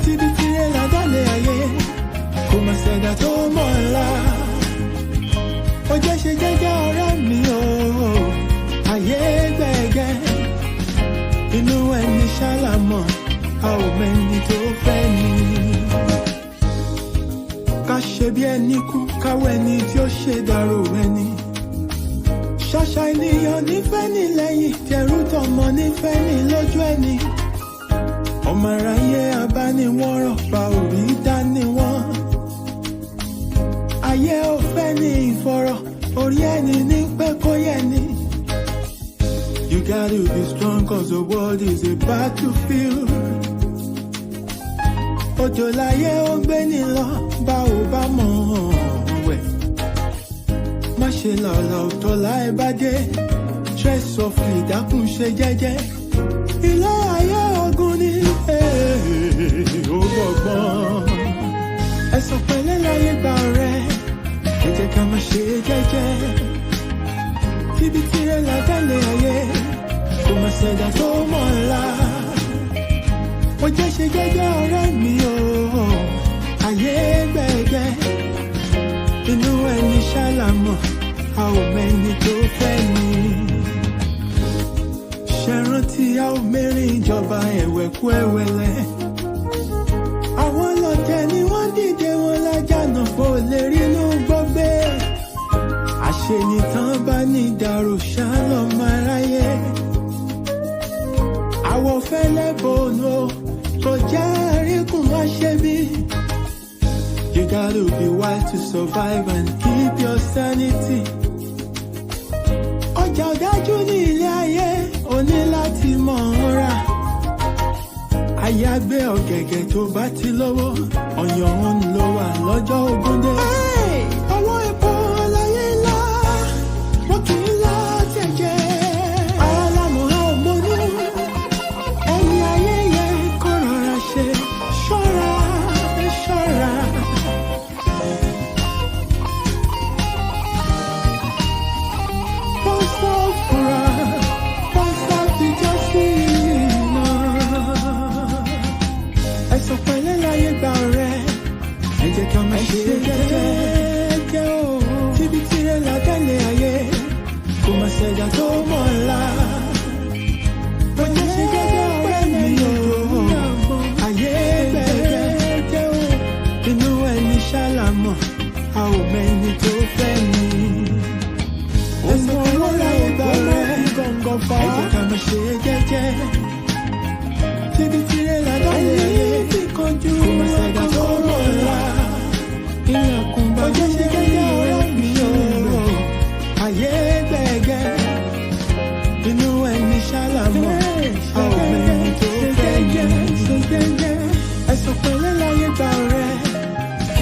Tibi tire la dale aye, kuma seda to mola. Oje se jeje ọ̀rẹ́ mi o, ayé gbẹ̀gẹ̀. Inú ẹni ṣàlámọ̀, a ò mẹ́ni tó fẹ́ ni. Ká ṣe bí ẹni kú, káwọ́ ẹni tí ó ṣe dàrú ẹni. Ṣàṣà ènìyàn nífẹ̀ẹ́ ní lẹ́yìn, tẹrú tọmọ nífẹ̀ẹ́ ní lójú ẹni. Ọmọ aráyé abániwọ̀rọ̀ bá orí dání wọn. Ayé ò fẹ́ ní ìfọ̀rọ̀, orí ẹni ní pé kó yẹ ni. You gotta be strong cause the world is a battlefield. Òjò láyé ó gbé ní lọ, bá ò bá mọ̀ wẹ̀. Má ṣe lọ́lọ́ tó láì bá dé, tread softly dákun ṣe jẹ́jẹ́. Ilé ayé ogun ni ó gbọ̀gbọ́n. Ẹ̀sọ̀ pẹ̀lẹ́ láyé gbà rẹ̀, ẹ jẹ́ ká má ṣe jẹ́jẹ́. Tibi tire la dale aye, kuma seda to mola. Oje se jeje ọ̀rẹ́ mi o, ayé gbẹ̀gẹ̀. Inú ẹni ṣàlámọ̀, a ò mẹ́ni tó fẹ́ ni. Ṣé rántí a ò mẹ́rin ìjọba ẹ̀wẹ̀kú ẹ̀wẹ̀lẹ̀. Àwọn lọ́tẹ̀ ni wọ́n dìde wọn lájànà kó lè rínú gbọ́gbé. Àṣenìtàn bá ní dàrú ṣálọ̀ máa ráyé. Àwọ̀ fẹ́lẹ́ bòónù kò jẹ́ àríkùn wá ṣe bí. You gotta be wise to survive and keep your sanity. Ọjà ọ̀dájú ní ilé ayé, o ní láti mọ̀ ọ́n rà. Àyàgbé ọ̀gẹ̀gẹ̀ tó bá ti lówó, ọ̀yàn ń lọ wà lọ́jọ́ ogún dé. Ọwọ́ epo láyé ńlá, wọ́n kì í lá tẹ̀jẹ̀. Alámùhàn ò mọ́nú, ẹni ayé yẹn kó rọra ṣe. Ṣọ́ra, ṣọ́ra. Pọ́sọ̀ fura, pọ́sọ̀ fìjọ́ sí iná. Ẹ̀sọ̀ pẹ̀lẹ́ láyé gbà rẹ̀, ẹ jẹ́ ká má ṣe jẹ́jẹ́ o. Tibi tire la dale ayé, kuma seda to mola. Oje se jeje ọ̀rẹ́ mi o, ayé gbẹ̀gẹ̀ o. Inú ẹni ṣàlámọ̀, a ò mẹ́ni tó fẹ́ ni. Ẹ̀sọ̀ pẹ̀lẹ́ láyé gbà rẹ̀, ẹ jẹ́ ká má ṣe jẹ́jẹ́. Tibi tire la dale ayé, kuma seda to mola. Ilẹ̀kùn bá mi ṣe jẹ́jẹ́ ọ̀rẹ́ mi o, ayé gbẹ̀gẹ̀. Inú ẹni ṣàlámọ̀, a ò mẹ́ni tó fẹ́ ni. Ẹ̀sọ̀ pẹ̀lẹ́ láyé gbà rẹ̀,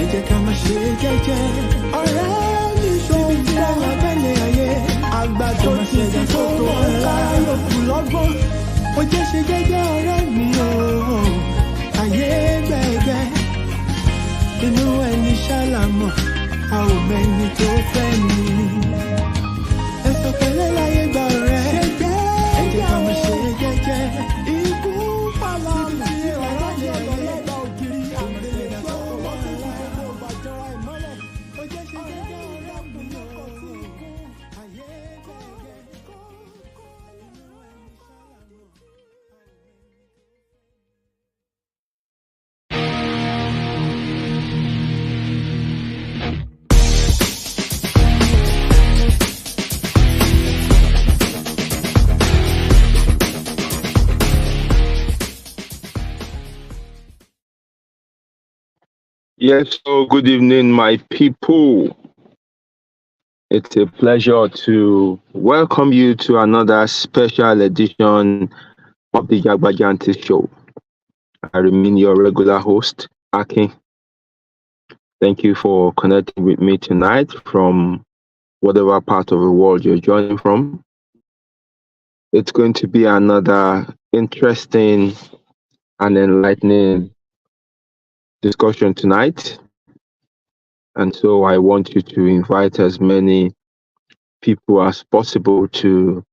ẹ jẹ́ ká má ṣe jẹ́jẹ́. Ọ̀rẹ́ mi tibi tire la dale ayé, àgbàdo ti ti tó mọ́lá yòókù lọ́gbọ́n. Oje ṣe jẹ́jẹ́ ọ̀rẹ́ mi o, ayé gbẹ̀gẹ̀. Inú ẹni ṣàlámọ̀, a ò mẹ́ni tó fẹ́ ni. Ẹ̀sọ̀ pẹ̀lẹ́ láyé gbà rẹ̀, ẹ jẹ́ ká má ṣe jẹ́jẹ́. Ikú pàlàmù sí ọ̀rọ̀ ní ọ̀lọ́lọ́gbà ògiri. Àgbẹ̀lẹ̀ tó wọ́n ti fi gbogbo bàjọ́ra ìmọ́lẹ̀. Oje ṣe jẹ́jẹ́ ọ̀rẹ́ mi o, ayé gbẹ̀gẹ̀. Inú ẹni ṣàlámọ̀. Yes, so good evening, my people. It's a pleasure to welcome you to another special edition of the Jagbajanti Show. I remain your regular host, Akin. Thank you for connecting with me tonight from whatever part of the world you're joining from. It's going to be another interesting and enlightening discussion tonight. And so I want you to invite as many people as possible to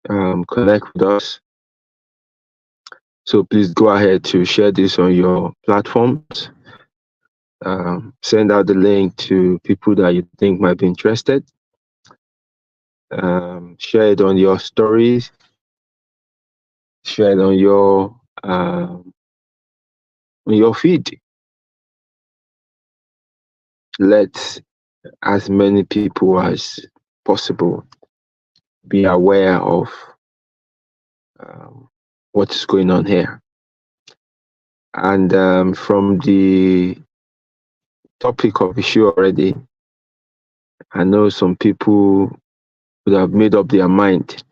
connect with us. So please go ahead to share this on your platforms. Send out the link to people that you think might be interested. Share it on your stories. Share it on your feed. Let as many people as possible be aware of what is going on here. And from the topic of the show already, I know some people would have made up their mind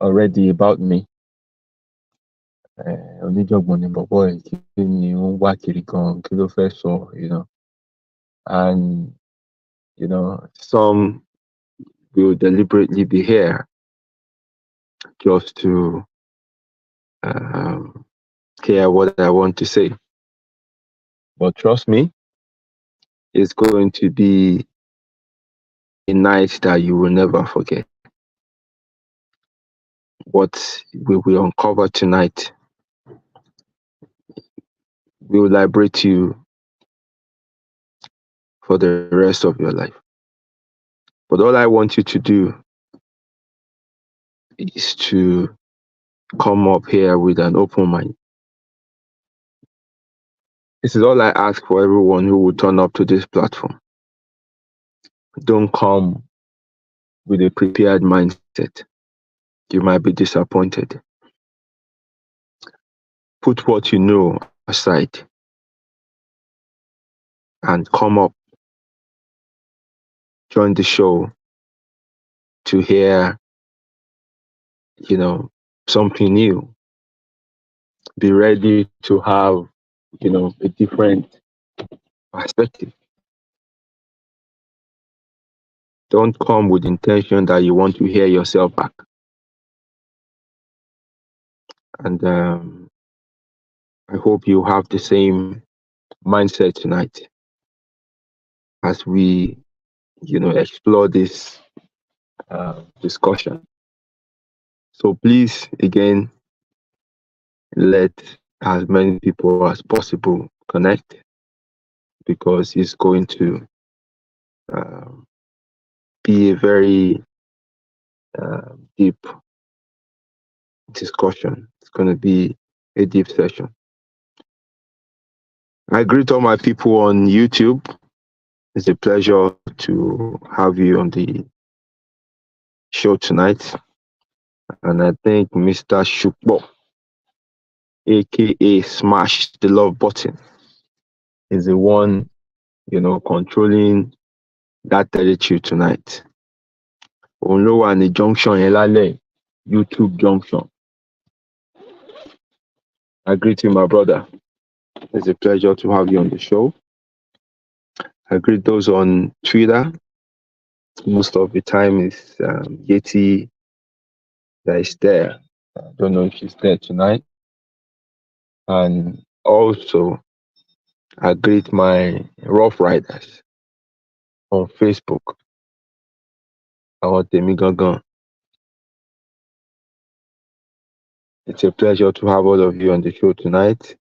already about me. Oníjọ̀gbọ̀n ni bọ̀bọ́ ẹ̀, kí ni ó ń wá kiri gan, kí ló fẹ́ sọ, and some will deliberately be here just to hear what I want to say. But trust me, it's going to be a night that you will never forget. What we will uncover tonight will liberate you for the rest of your life. But all I want you to do is to come up here with an open mind. This is all I ask for everyone who will turn up to this platform. Don't come with a prepared mindset. You might be disappointed. Put what you know aside and come up. Join the show to hear, something new. Be ready to have, a different perspective. Don't come with intention that you want to hear yourself back. And I hope you have the same mindset tonight as we, explore this discussion. So please, again, let as many people as possible connect, because it's going to be a very deep discussion. It's going to be a deep session. I greet all my people on YouTube. It's a pleasure to have you on the show tonight. And I think Mr. Shukbo, aka Smash the Love Button, is the one, controlling that territory tonight. On low and the junction Elale, YouTube junction. I greet you, my brother. It's a pleasure to have you on the show. I greet those on Twitter. Most of the time is Yeti that is there. I don't know if she's there tonight. And also, I greet my Rough Riders on Facebook. It's a pleasure to have all of you on the show tonight.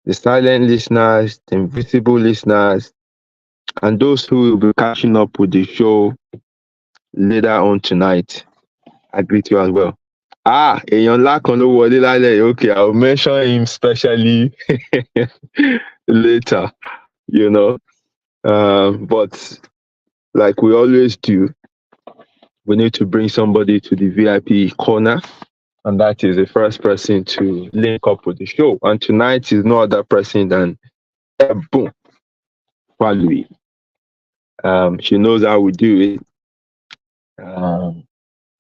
The silent listeners, the invisible listeners, and those who will be catching up with the show later on tonight, I greet you as well. Èèyàn ńlá kan ló wọlé lálẹ́. Okay, I'll mention him specially later, But like we always do, we need to bring somebody to the VIP corner, and that is the first person to link up with the show. And tonight is no other person than Ebun Palui. She knows how we do it.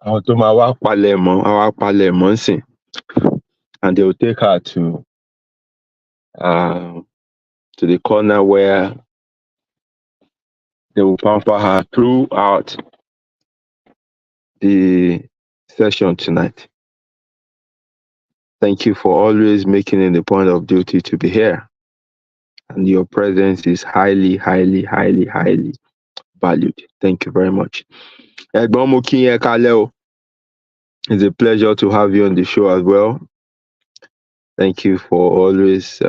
Àwọn tó máa wá palẹ̀mọ́ ńsìn, and they will take her to the corner where they will pamper her throughout the session tonight. Thank you for always making it a point of duty to be here. And your presence is highly, highly, highly, highly valued. Thank you very much. Ẹ̀gbọ́n mo kí yín ẹ káalẹ́ o. It's a pleasure to have you on the show as well. Thank you for always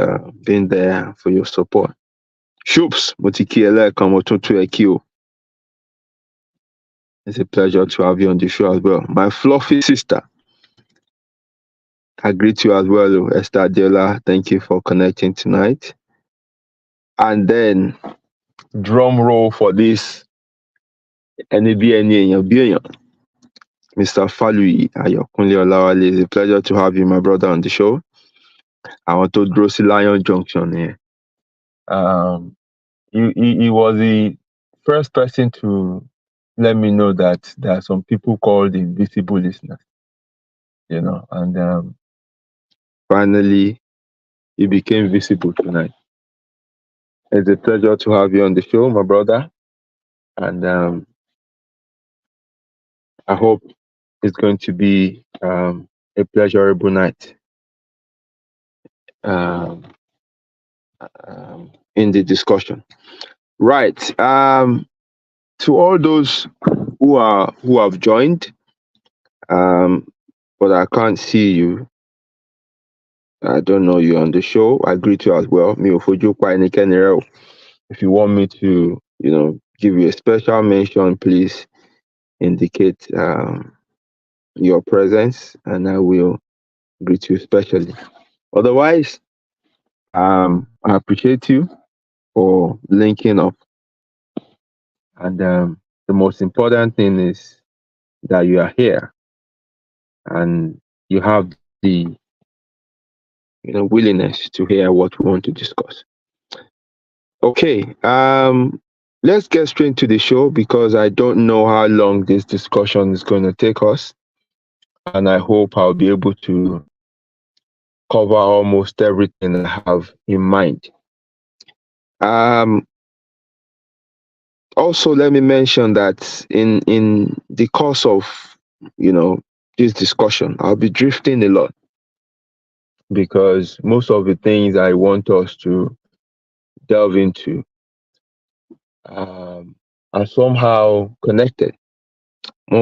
being there for your support. Shoops, Motikiele Kamototu Ekio. It's a pleasure to have you on the show as well. My fluffy sister, I greet you as well, Esther Adela. Thank you for connecting tonight. And then, drum roll for this. Mr. Falui Ayokunle Olawale. It's a pleasure to have you, my brother, on the show. I want to draw Lion Junction here. He was the first person to let me know that there are some people called invisible listeners, and finally he became visible tonight. It's a pleasure to have you on the show, my brother, and I hope it's going to be a pleasurable night in the discussion. Right. To all those who have joined, but I can't see you. I don't know you on the show. I greet you as well. If you want me to, give you a special mention, please indicate your presence, and I will greet you specially. Otherwise, I appreciate you for linking up, and the most important thing is that you are here and you have the willingness to hear what we want to discuss. Okay, let's get straight to the show because I don't know how long this discussion is going to take us, and I hope I'll be able to cover almost everything I have in mind. Also, let me mention that in the course of this discussion, I'll be drifting a lot because most of the things I want us to delve into are somehow connected. So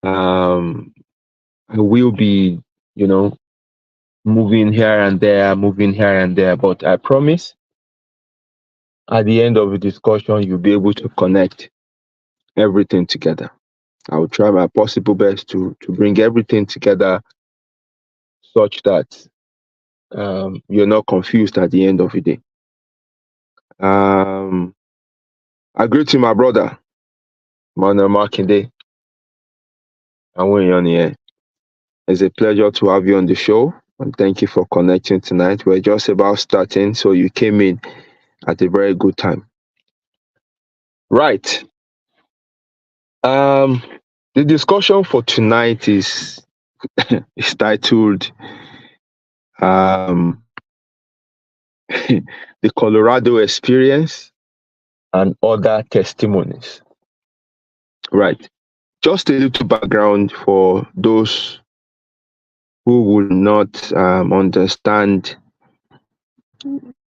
I will be, moving here and there, but I promise at the end of the discussion, you'll be able to connect everything together. I will try my possible best to bring everything together such that you're not confused at the end of the day. I greet you, my brother, Manuel Markinde. And when you're on the air, it's a pleasure to have you on the show. And thank you for connecting tonight. We're just about starting, so you came in at a very good time. Right. The discussion for tonight is is titled the Colorado Experience and Other Testimonies. Right. Just a little background for those who will not understand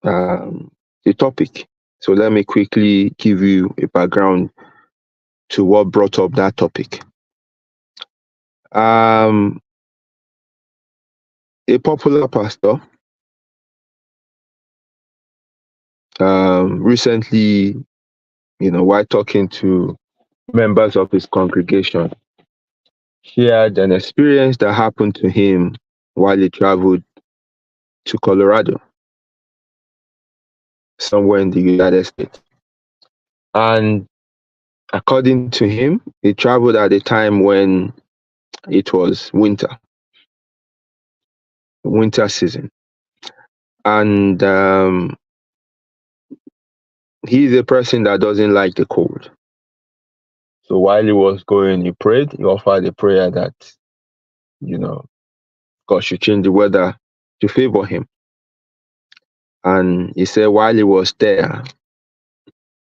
the topic. So let me quickly give you a background to what brought up that topic. A popular pastor recently, while talking to members of his congregation, shared an experience that happened to him while he traveled to Colorado, somewhere in the United States. And according to him, he traveled at a time when it was winter season. And he's a person that doesn't like the cold. So while he was going, he prayed. He offered a prayer that, God should change the weather to favor him. And he said while he was there,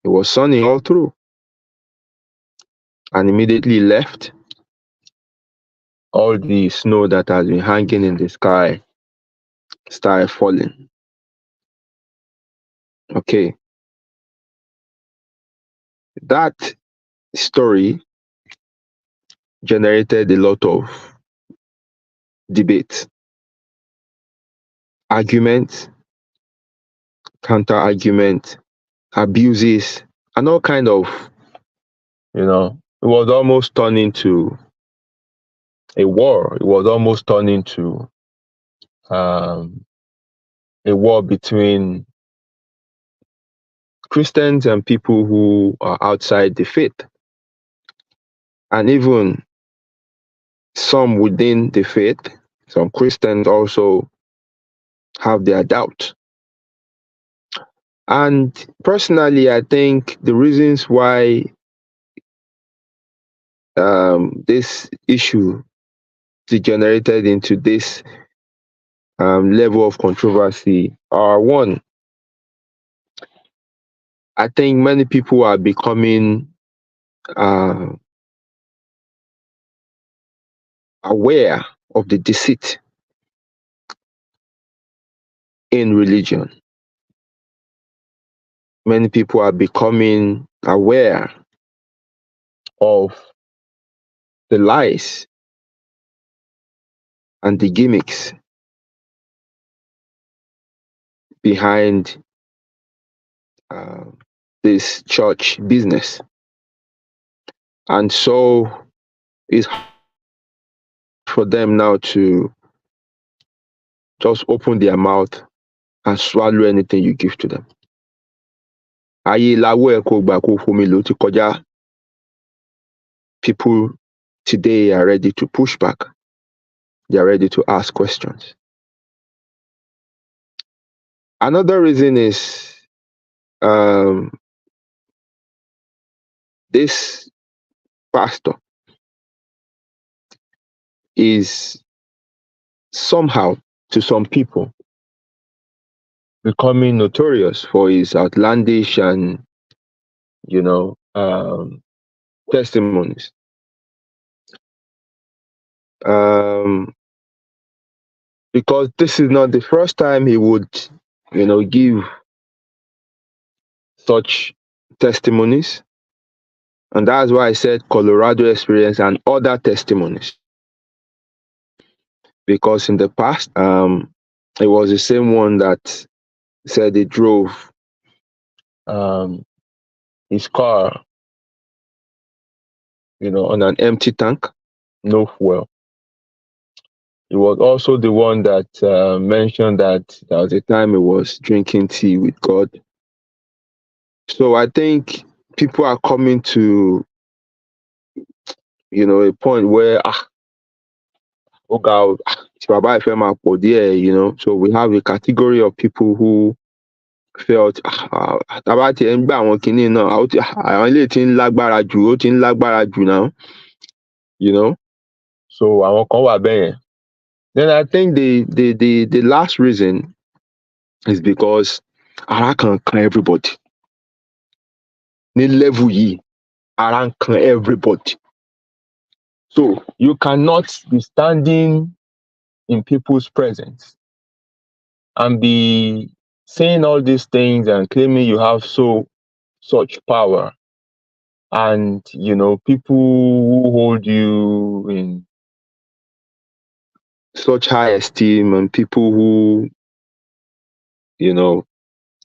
it was sunny all through. And immediately left. All the snow that has been hanging in the sky started falling. Okay. That story generated a lot of debate, argument, counter argument, abuses, and all kind of, it was almost turned into a war. It was almost turned into a war between Christians and people who are outside the faith. And even some within the faith, some Christians also have their doubts. And personally, I think the reasons why this issue degenerated into this level of controversy are: one, I think many people are becoming aware of the deceit in religion. Many people are becoming aware of the lies and the gimmicks behind this church business. And so it's for them now to just open their mouth and swallow anything you give to them. People today are ready to push back. They are ready to ask questions. Another reason is this pastor is somehow, to some people, becoming notorious for his outlandish and testimonies. Because this is not the first time he would give such testimonies, and that's why I said Colorado experience and other testimonies, because in the past it was the same one that said he drove his car on an empty tank, no fuel. He was also the one that mentioned that there was a time he was drinking tea with God. So I think people are coming to a point where so we have a category of people who felt now, so àwọn kan wà bẹ́ẹ̀. Then I think the last reason is because ara kan kan everybody. Ní level yìí, ara kan everybody. So you cannot be standing in people's presence and be saying all these things and claiming you have such power, and people who hold you in such high esteem, and people who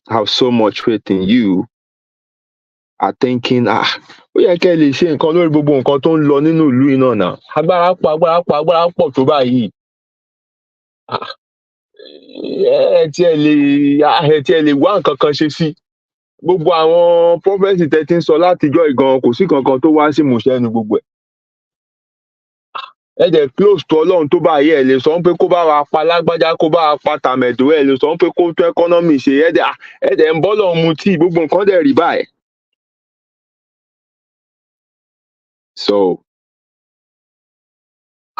have so much faith in you are thinking, ó yẹ kẹ́ lè ṣe nǹkan lórí gbogbo nǹkan tó ń lọ nínú ìlú yìí náà náà. Agbára pọ̀ tó báyìí. Ẹ tiẹ̀ lè wá nǹkan kan ṣe sí. Gbogbo àwọn prophecy tẹ́ ti ń sọ látijọ́ ìgan kò sí kankan tó wá sí ìmúṣẹ nu gbogbo ẹ̀. Ẹ dẹ̀ close tó Ọlọ́run tó báyìí, ẹ lè sọ pé kó bá wa pa lágbájá, kó bá wa pa tàmẹ̀dò, ẹ lè sọ pé kó tún economy ṣe, ẹ dẹ̀ ń bọ́lọ̀ mutí, gbogbo nǹkan dẹ̀ rí báyìí. So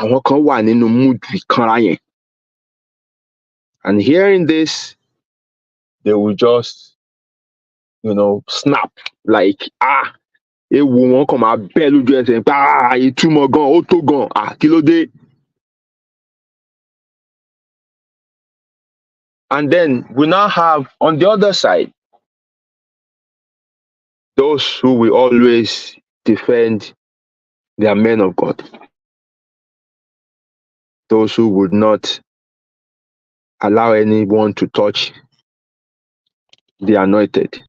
àwọn kan wà nínú mood ìkanra yẹn, and hearing this, they will just snap like ewu wọn kàn máa bẹ́ lójú ẹsẹ̀ pé ìtumọ̀ gan, ó tó gan, kí ló dé. And then we now have on the other side those who will always defend their men of God. Those who would not allow anyone to touch the anointed.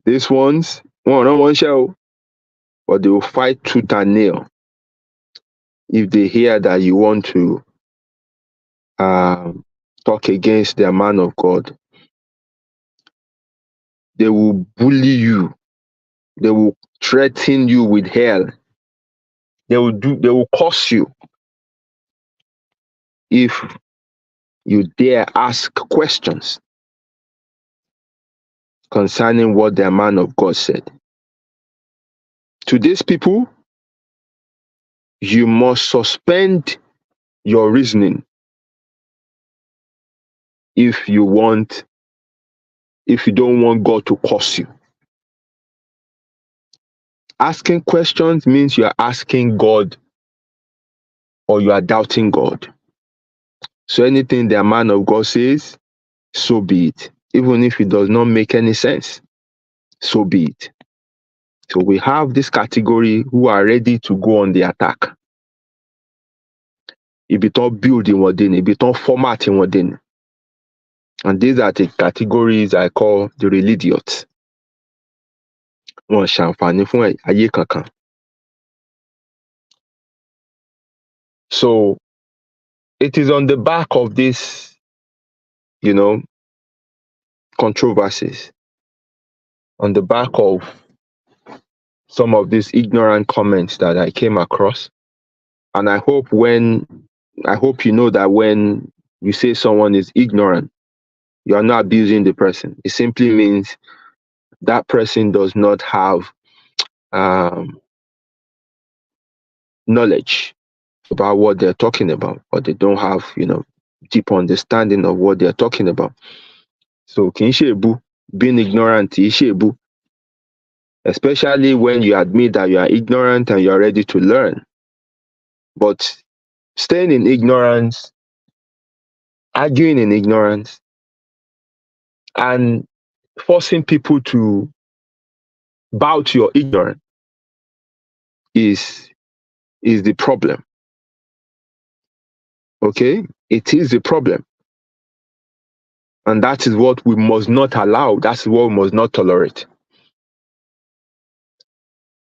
These ones, one shall, but they will fight tooth and nail if they hear that you want to talk against their man of God. They will bully you. They will threaten you with hell. They will curse you if you dare ask questions concerning what their man of God said. To these people, you must suspend your reasoning if you don't want God to curse you. Asking questions means you are asking God or you are doubting God. So anything the man of God says, so be it. Even if it does not make any sense, so be it. So we have this category who are ready to go on the attack. If it all building within, if it all formatting within. And these are the categories I call the religious. Wọ́n ṣàǹfààní fún ayé kankan. So it is on the back of this, controversies, on the back of some of these ignorant comments that I came across. And I hope you know that when you say someone is ignorant, you are not abusing the person. It simply means that person does not have knowledge about what they're talking about, or they don't have, deep understanding of what they're talking about. So, being ignorant, especially when you admit that you are ignorant and you are ready to learn. But staying in ignorance, arguing in ignorance, and forcing people to bow to your ignorance is the problem. Okay? It is the problem. And that is what we must not allow. That's what we must not tolerate.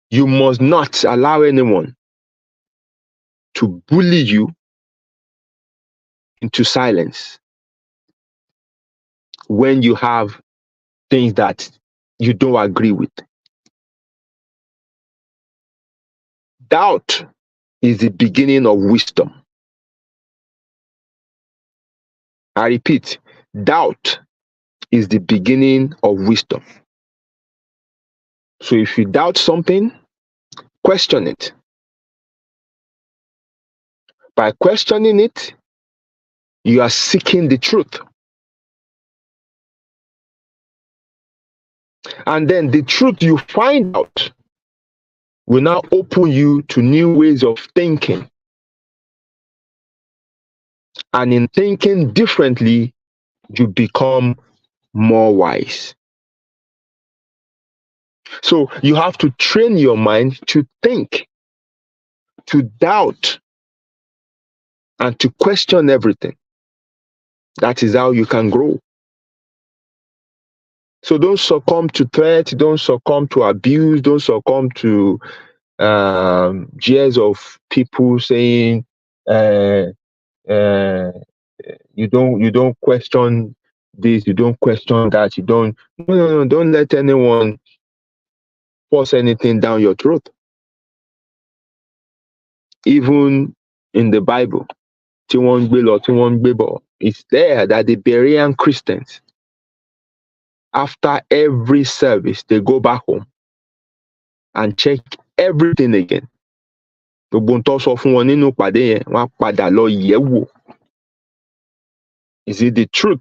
You must not allow anyone to bully you into silence when you have things that you don't agree with. Doubt is the beginning of wisdom. I repeat, doubt is the beginning of wisdom. So if you doubt something, question it. By questioning it, you are seeking the truth. And then the truth you find out will now open you to new ways of thinking. And in thinking differently, you become more wise. So you have to train your mind to think, to doubt, and to question everything. That is how you can grow. So don't succumb to threat, don't succumb to abuse, don't succumb to jeers of people saying you don't question this, you don't question that, don't let anyone force anything down your throat. Even in the Bible, it's there that the Berean Christians, after every service, they go back home and check everything again. Is it the truth?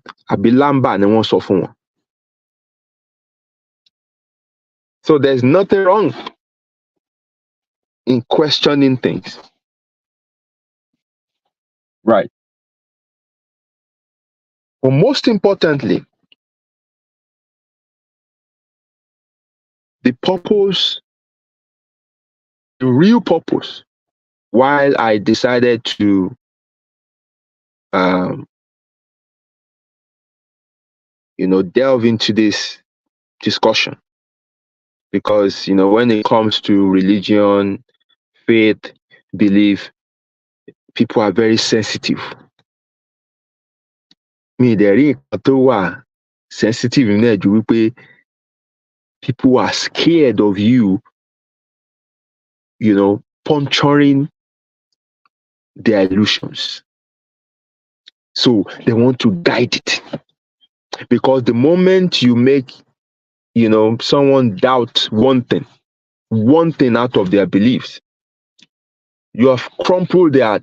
So there's nothing wrong in questioning things. Right. But most importantly, the purpose, the real purpose, while I decided to delve into this discussion, because when it comes to religion, faith, belief, people are very sensitive. Sensitive in there, people are scared of you, puncturing their illusions. So they want to guide it. Because the moment you make, someone doubt one thing out of their beliefs, you have crumpled their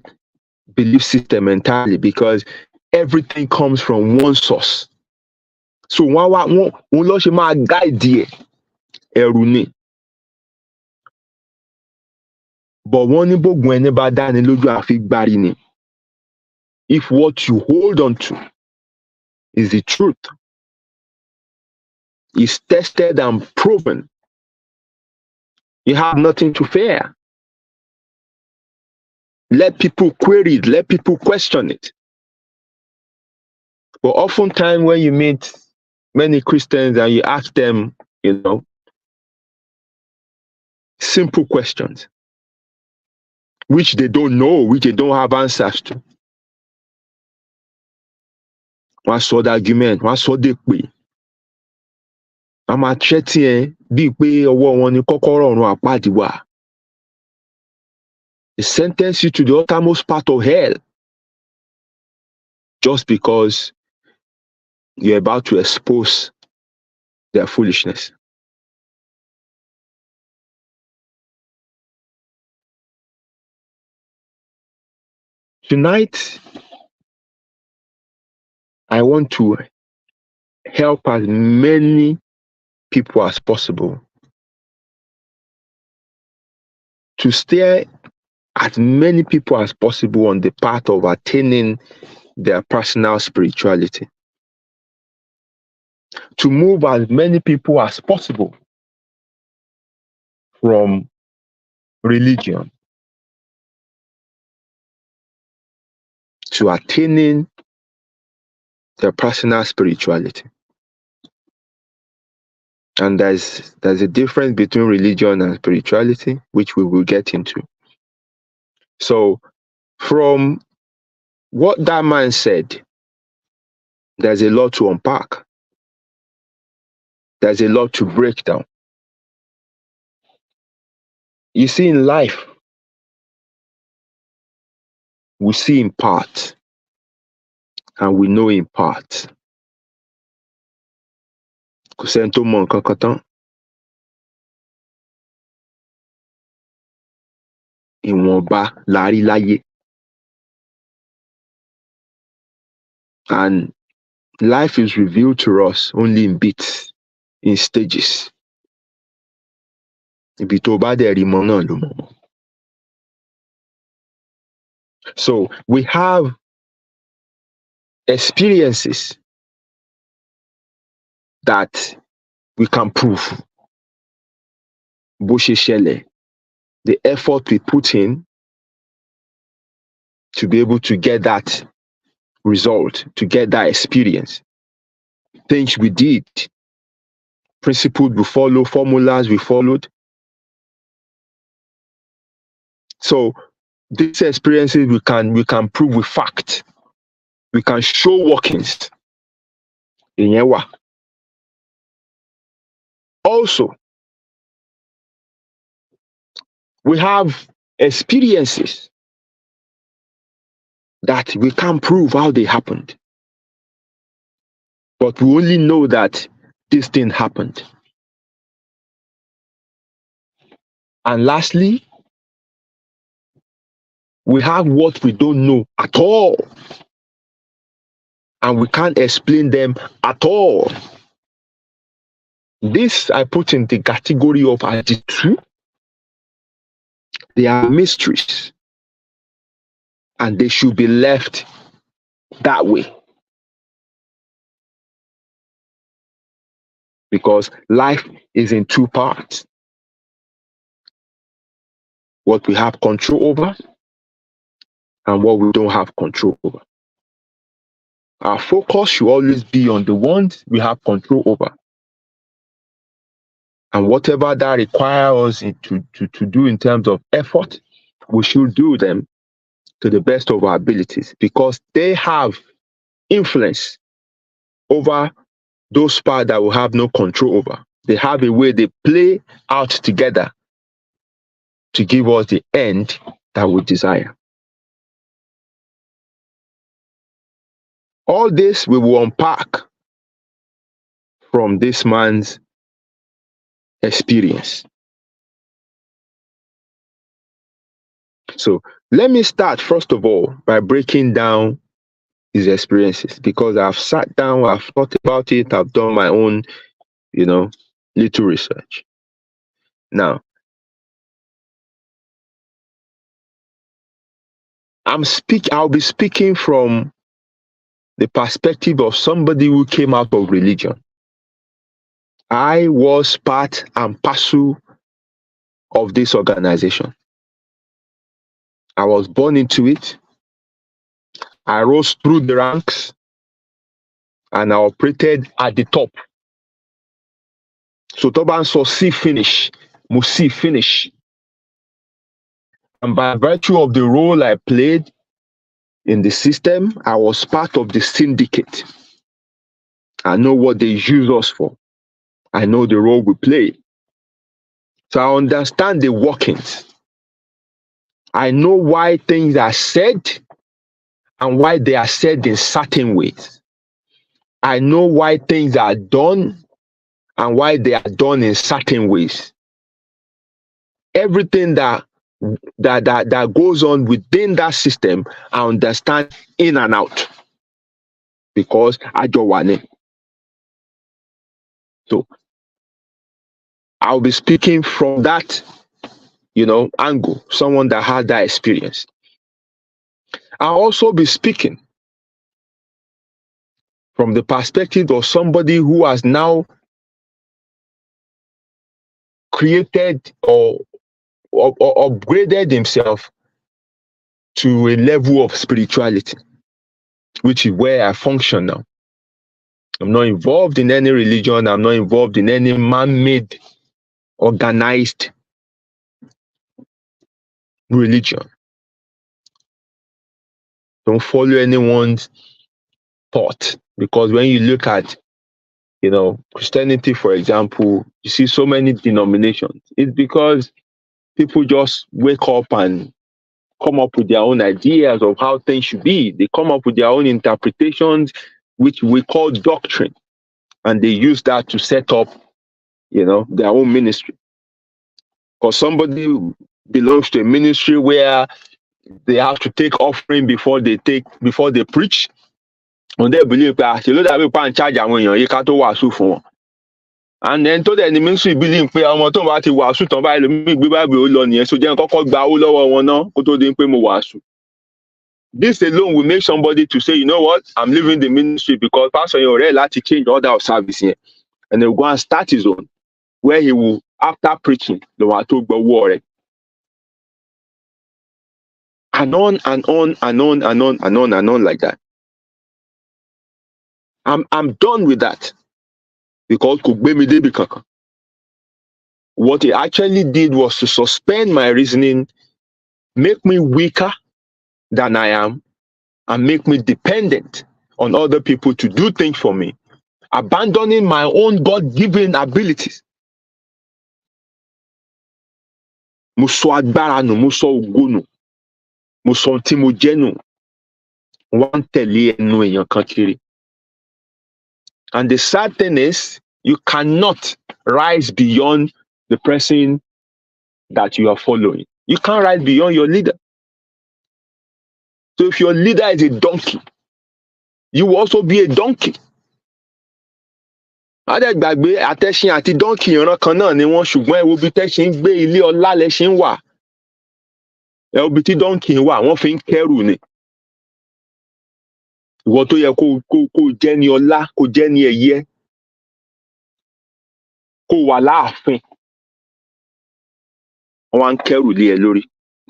belief system entirely, because everything comes from one source. So one ló ṣe máa guide ẹ̀rù ni. But wọ́n ní bógun ẹni bá dáni lójú àfi gbárí ni. If what you hold on to is the truth, is tested and proven, you have nothing to fear. Let people query it, let people question it. But oftentimes when you meet many Christians and you ask them, simple questions, which they don't know, which they don't have answers to. Wọ́n sọ the argument, wọ́n sọ dé pé wọ́n máa threaten ẹ bíi pé ọwọ́ wọn ni kọ́kọ́rọ́ ọ̀run àpáàdì wà. They sentence you to the uttermost part of hell just because you're about to expose their foolishness. Tonight, I want to help as many people as possible to steer as many people as possible on the path of attaining their personal spirituality. To move as many people as possible from religion to attaining their personal spirituality. And there's a difference between religion and spirituality, which we will get into. So from what that man said, there's a lot to unpack. There's a lot to break down. You see, in life, we see in part and we know in part. Kò sẹ́ni tó mọ nǹkan kan tán. Ìwọ̀nba la rí láyé. And life is revealed to us only in bits, in stages. Ibi tó bá dẹ̀ rí mọ́ náà ló mọ̀. So we have experiences that we can prove. Bó ṣe ṣẹlẹ̀, the effort we put in to be able to get that result, to get that experience. Things we did, principles we follow, formulas we followed. So these experiences we can prove with fact. We can show workings. Ìyẹn wà. Also, we have experiences that we can't prove how they happened. But we only know that this thing happened. And lastly, we have what we don't know at all. And we can't explain them at all. This I put in the category of attitude. They are mysteries. And they should be left that way. Because life is in two parts. What we have control over and what we don't have control over. Our focus should always be on the ones we have control over. And whatever that requires us to do in terms of effort, we should do them to the best of our abilities, because they have influence over those parts that we have no control over. They have a way they play out together to give us the end that we desire. All this we will unpack from this man's experience. So let me start, first of all, by breaking down his experiences, because I've sat down, I've thought about it, I've done my own, little research. Now, I'll be speaking from the perspective of somebody who came out of religion. I was part and parcel of this organization. I was born into it. I rose through the ranks and I operated at the top. So Toban saw see finish, must see finish. And by virtue of the role I played in the system, I was part of the syndicate. I know what they use us for. I know the role we play. So I understand the workings. I know why things are said and why they are said in certain ways. I know why things are done and why they are done in certain ways. Everything that goes on within that system, I understand in and out, because I don't want it. So I'll be speaking from that, angle, someone that had that experience. I'll also be speaking from the perspective of somebody who has now created or upgraded himself to a level of spirituality, which is where I function now. I'm not involved in any religion. I'm not involved in any man-made, organized religion. Don't follow anyone's thought, because when you look at, Christianity, for example, you see so many denominations. It's because people just wake up and come up with their own ideas of how things should be. They come up with their own interpretations, which we call doctrine, and they use that to set up, their own ministry. Because somebody belongs to a ministry where they have to take offering before they preach, and they believe that you know that people in charge you can't wàásù fún wọn. And then to the ministry believe pé ọmọ tó bá ti wàásù tán báyìí lómi gbé Bible ó lọ nìyẹn, so jẹ́ kọ́kọ́ gba owó lọ́wọ́ wọn náà kó tó di pé mo wàásù. This alone will make somebody to say, you know what, I'm leaving the ministry because pastor yẹn already like to change order of service here, and he will go and start his own, where he will, after preaching, the one to go war. And on and on and on and on and on and on like that. I'm done with that, because what he actually did was to suspend my reasoning, make me weaker than I am, and make me dependent on other people to do things for me, abandoning my own God-given abilities. Mo sọ agbára nù, mo sọ ògo nù, mo sọ tí mo jẹ́ nù, wọ́n ń tẹ̀lé ẹnu èèyàn kan kiri. And the sad thing is, you cannot rise beyond the person that you are following. You can't rise beyond your leader. So if your leader is a donkey, you will also be a donkey. Adẹ́gbàgbé àtẹ̀sìn àti donkey ìran kan náà ni wọ́n, ṣùgbọ́n ẹ wo bí tẹ́sìn ń gbé ilé ọlá lẹ́sìn wà. Ẹ wo bí tí donkey wà, wọ́n fi ń kẹ́rù ni. Ìwọ tó yẹ kó jẹ́ ní ọlá, kó jẹ́ ní ẹ̀yẹ. kó wà láàfin wọn kẹrù lé ẹ lórí.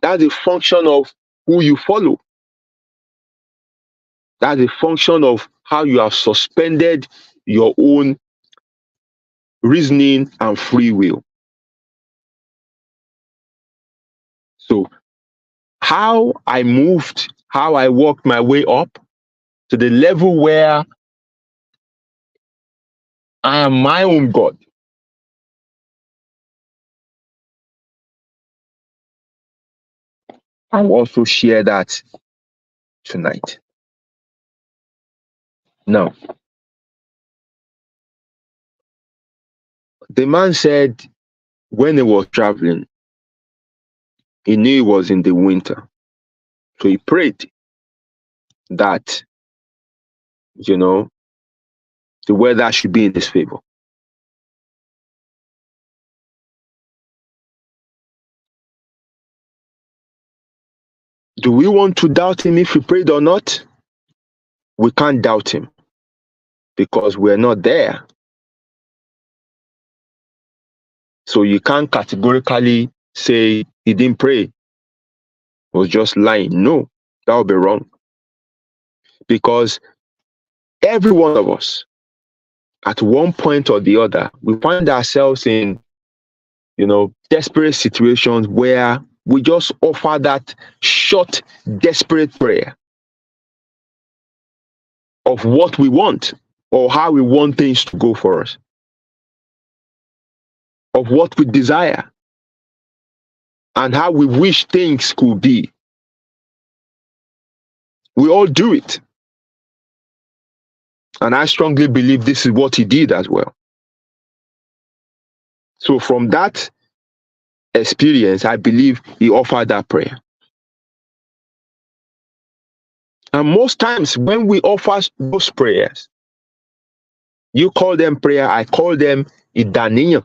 That's a function of who you follow. That's a function of how you have suspended your own reasoning and free will. So how I moved, how I worked my way up to the level where I am my own God. I will also share that tonight. Now, the man said when he was traveling, he knew it was in the winter. So he prayed that, the weather should be in his favor. Do we want to doubt him if he prayed or not? We can't doubt him because we're not there. So you can't categorically say he didn't pray, he was just lying. No, that would be wrong. Because every one of us, at one point or the other, we find ourselves in, desperate situations where we just offer that short, desperate prayer of what we want or how we want things to go for us, of what we desire and how we wish things could be. We all do it. And I strongly believe this is what he did as well. So from that experience, I believe he offered that prayer. And most times when we offer those prayers, you call them prayer, I call them idaniyan.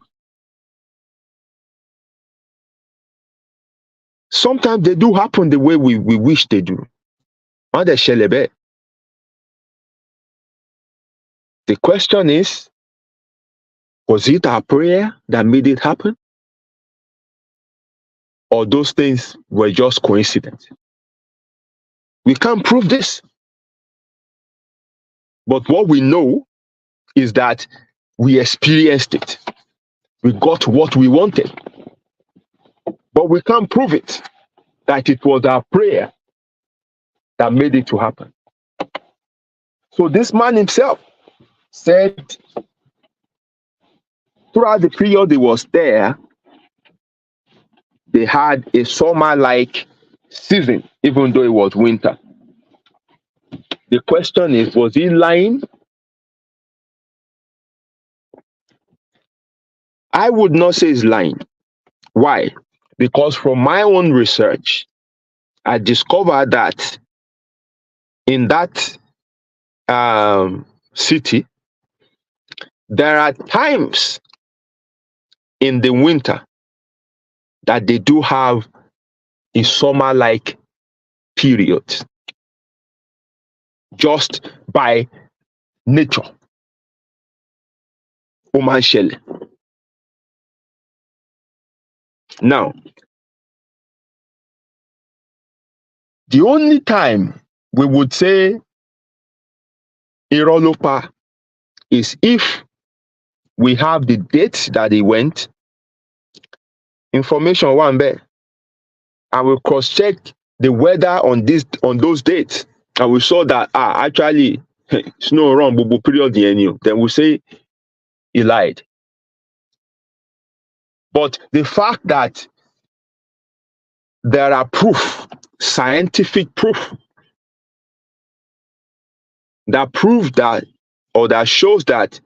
Sometimes they do happen the way we wish they do. The question is, was it our prayer that made it happen? Or those things were just coincidence? We can't prove this. But what we know is that we experienced it. We got what we wanted. But we can't prove it, that it was our prayer that made it to happen. So this man himself said throughout the period he was there, they had a summer-like season, even though it was winter. The question is, was he lying? I would not say he's lying. Why? Because from my own research, I discovered that in that city, there are times in the winter that they do have a summer-like period, just by nature. Now, the only time we would say Irolopa is if we have the dates that he went, information one bit, and we cross-check the weather on those dates, and we saw that actually snow around bubu period then we say he lied. But the fact that there are proof, scientific proof, that prove that, or that shows that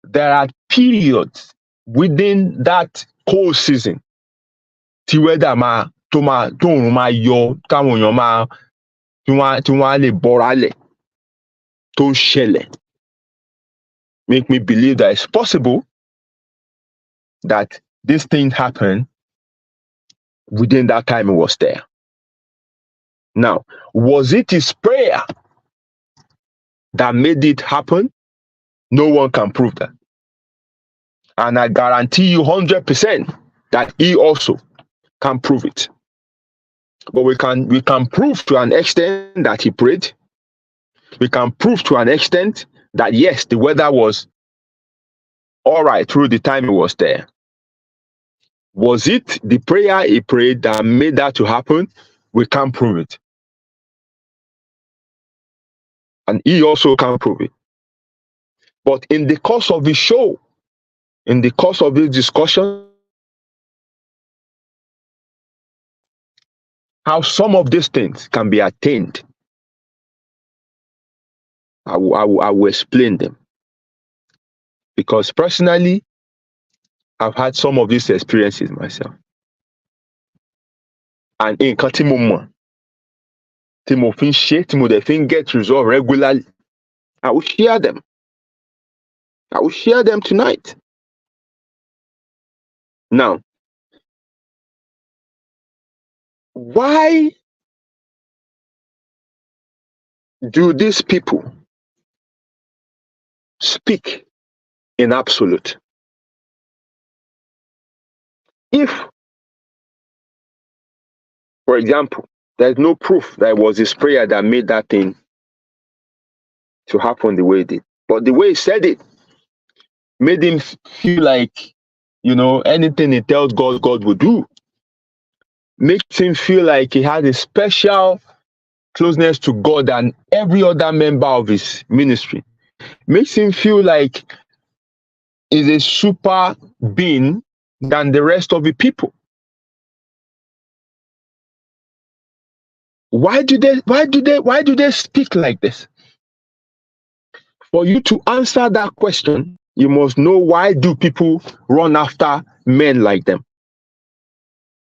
there are periods within that cold season tí weather tóòrùn máa yọ, táwọn èèyàn tí wọ́n á lè bọ́ra lẹ̀, tó ń ṣẹlẹ̀, make me believe that it's possible that this thing happened within that time he was there. Now, was it his prayer that made it happen? No one can prove that. And I guarantee you 100% that he also can prove it. But we can prove to an extent that he prayed. We can prove to an extent that yes, the weather was all right through the time he was there. Was it the prayer he prayed that made that to happen? We can't prove it. And he also can't prove it. But in the course of the show, in the course of this discussion, how some of these things can be attained, I will explain them. Because personally, I've had some of these experiences myself. And in Katimomo, Timothy share, Timothy get resolved regularly. I will share them. I will share them tonight. Now, why do these people speak in absolute? If, for example, there's no proof that it was his prayer that made that thing to happen the way it did, but the way he said it made him feel like, anything he tells God, God will do. Makes him feel like he has a special closeness to God than every other member of his ministry. Makes him feel like he's a super being than the rest of the people. Why do they speak like this? For you to answer that question, you must know why do people run after men like them.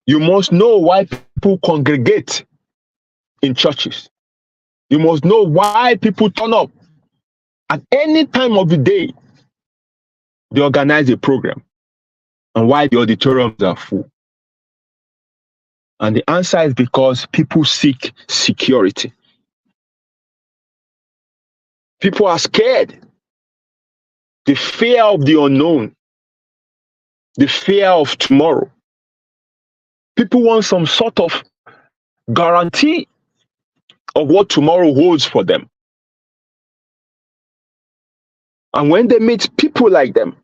You must know why people congregate in churches. You must know why people turn up at any time of the day. They organize a program, and why the auditoriums are full. And the answer is because people seek security. People are scared. The fear of the unknown, the fear of tomorrow. People want some sort of guarantee of what tomorrow holds for them. And when they meet people like them,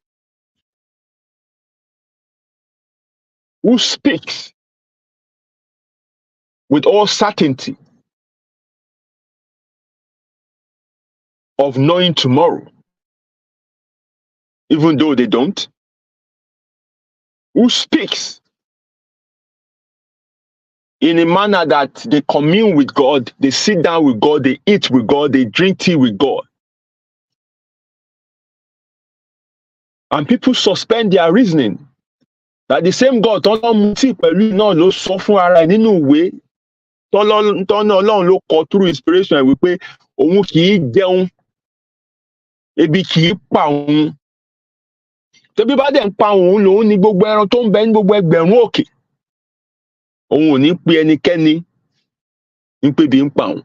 who speaks with all certainty of knowing tomorrow, even though they don't, who speaks in a manner that they commune with God, they sit down with God, they eat with God, they drink tea with God. And people suspend their reasoning that the same God tọ́lọ́ tí pẹ̀lú náà ló sọ fún ara ẹ̀ nínú ìwé tọ́nà Ọlọ́run ló kọ through inspiration wípé òun kì í jẹun ebi kì í pa òun tẹ́bí bá dẹ̀ ń pa òun lòun ní gbogbo ẹran tó ń bẹ ní gbogbo ẹgbẹ̀rún òkè òun ò ní pe ẹnikẹ́ni ń pé bí ń pa òun.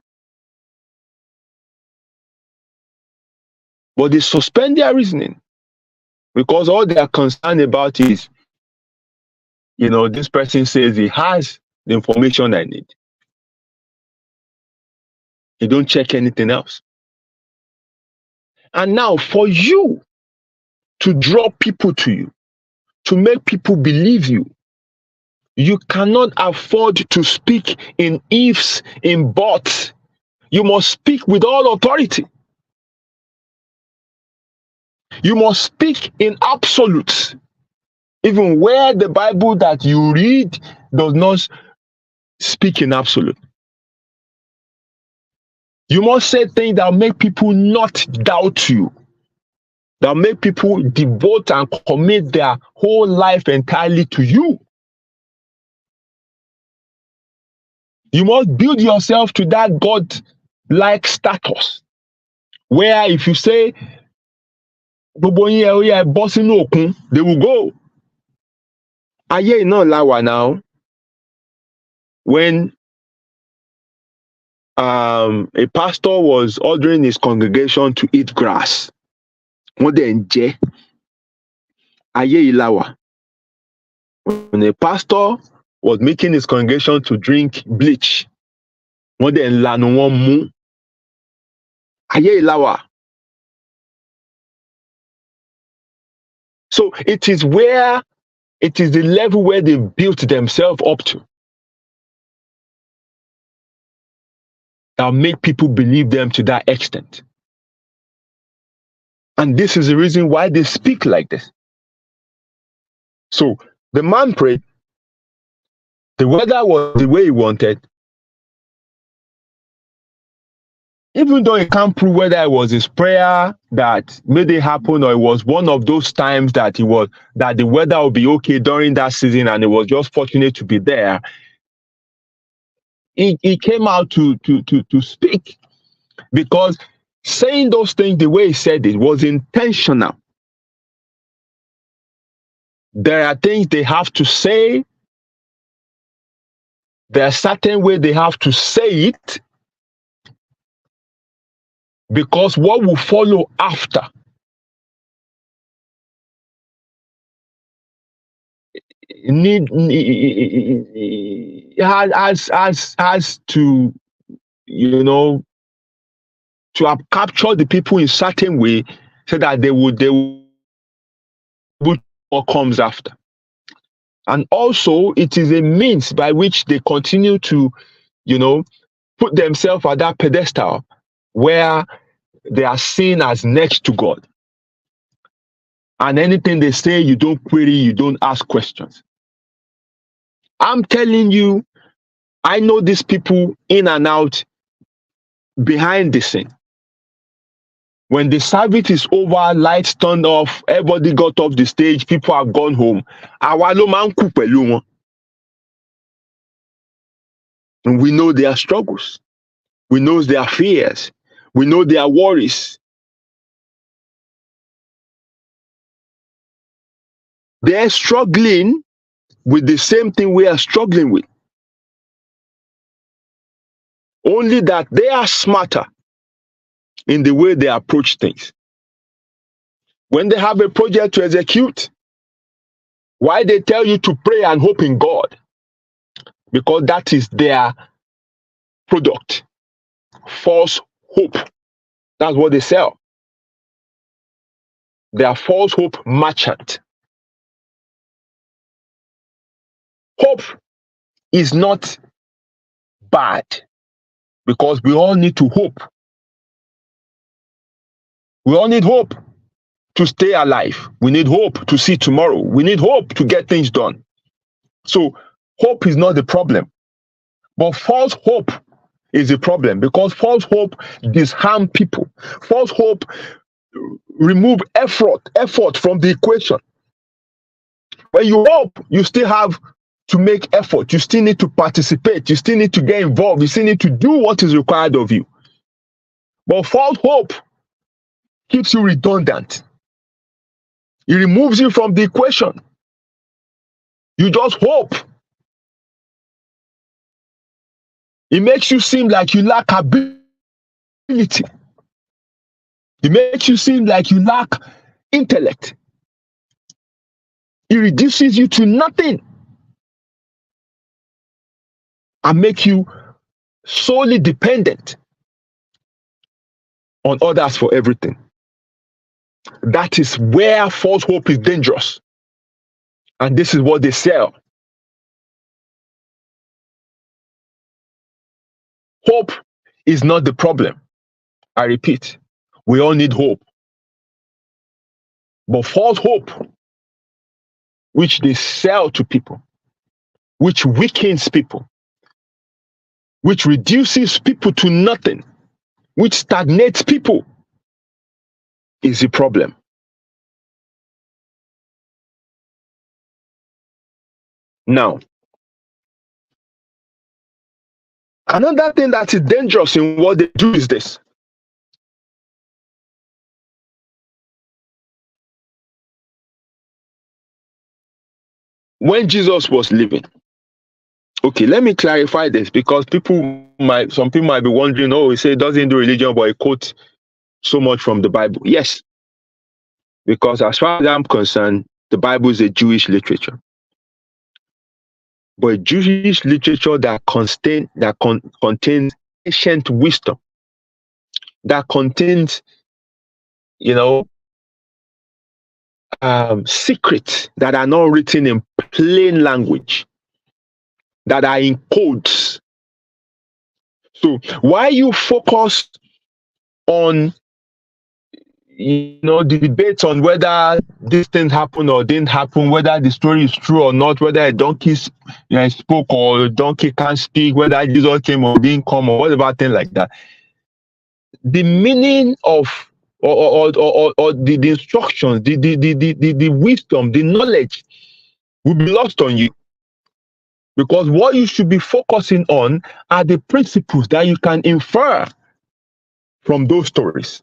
But they suspend their reasoning because all they are concerned about is, this person says he has the information I need. They don't check anything else. And now for you to draw people to you, to make people believe you, you cannot afford to speak in ifs, in buts. You must speak with all authority. You must speak in absolutes, even where the Bible that you read does not speak in absolute. You must say things that make people not doubt you, that make people devote and commit their whole life entirely to you. You must build yourself to that God-like status, where if you say, they will go. Ayé náà la wà now. When a pastor was ordering his congregation to eat grass, wọ́n dẹ̀ ń jẹ, Aye ilawa. When a pastor was making his congregation to drink bleach, wọ́n dẹ̀ ń lanu wọ́n mú. Ayé ilawa. So it is the level where they built themselves up to that make people believe them to that extent. And this is the reason why they speak like this. So the man prayed. The weather was the way he wanted. Even though he can't prove whether it was his prayer that made it happen or it was one of those times that the weather would be okay during that season and it was just fortunate to be there, he came out to speak, because saying those things the way he said it was intentional. There are things they have to say. There are certain ways they have to say it, because what will follow after has to, to have captured the people in certain way so that they would what comes after. And also it is a means by which they continue to, put themselves at that pedestal where they are seen as next to God. And anything they say, you don't query, you don't ask questions. I'm telling you, I know these people in and out, behind the scene. When the service is over, lights turned off, everybody got off the stage, people have gone home. Àwa ló máa ń kú pẹ̀lú wọn. And we know their struggles. We know their fears. We know their worries. They're struggling with the same thing we are struggling with. Only that they are smarter in the way they approach things. When they have a project to execute, why they tell you to pray and hope in God? Because that is their product. False hope. That's what they sell. They are false hope merchant. Hope is not bad, because we all need to hope. We all need hope to stay alive. We need hope to see tomorrow. We need hope to get things done. So hope is not the problem. But false hope is the problem, because false hope disarms people. False hope remove effort from the equation. When you hope, you still have to make effort. You still need to participate. You still need to get involved. You still need to do what is required of you. But false hope keeps you redundant. It removes you from the equation. You just hope. It makes you seem like you lack ability. It makes you seem like you lack intellect. It reduces you to nothing and make you solely dependent on others for everything. That is where false hope is dangerous. And this is what they sell. Hope is not the problem. I repeat, we all need hope. But false hope, which they sell to people, which weakens people, which reduces people to nothing, which stagnates people, is the problem. Now, another thing that is dangerous in what they do is this. When Jesus was living, okay, let me clarify this, because some people might be wondering, oh, he said doesn't do religion, but he quotes so much from the Bible. Yes, because as far as I'm concerned, the Bible is a Jewish literature, but a Jewish literature that contains ancient wisdom, that contains, secrets that are not written in plain language, that are in codes. So why you focus on the debates on whether this thing happened or didn't happen, whether the story is true or not, whether a donkey spoke or a donkey can't speak, whether Jesus came or didn't come or whatever thing like that, the meaning of or the instructions, the wisdom, the knowledge will be lost on you. Because what you should be focusing on are the principles that you can infer from those stories.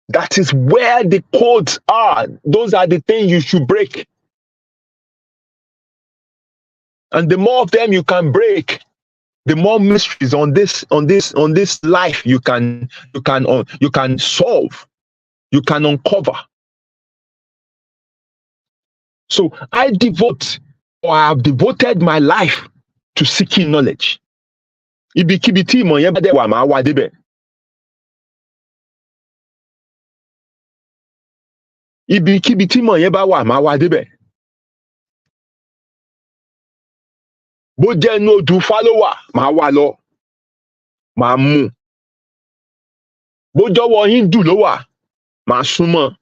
That is where the codes are. Those are the things you should break. And the more of them you can break, the more mysteries on this life you can solve, you can uncover. So I have devoted my life to seeking knowledge. Ibikíbi tí ìmọ̀ yẹn bá dẹ̀ wà, máa wá débẹ̀. Ibikíbi tí ìmọ̀ yẹn bá wà, máa wá débẹ̀. Bó jẹ́ inú odù Ifá ló wà, máa wá lọ, máa mú. Bó jọ́wọ́ Hindu ló wà, máa súnmọ́,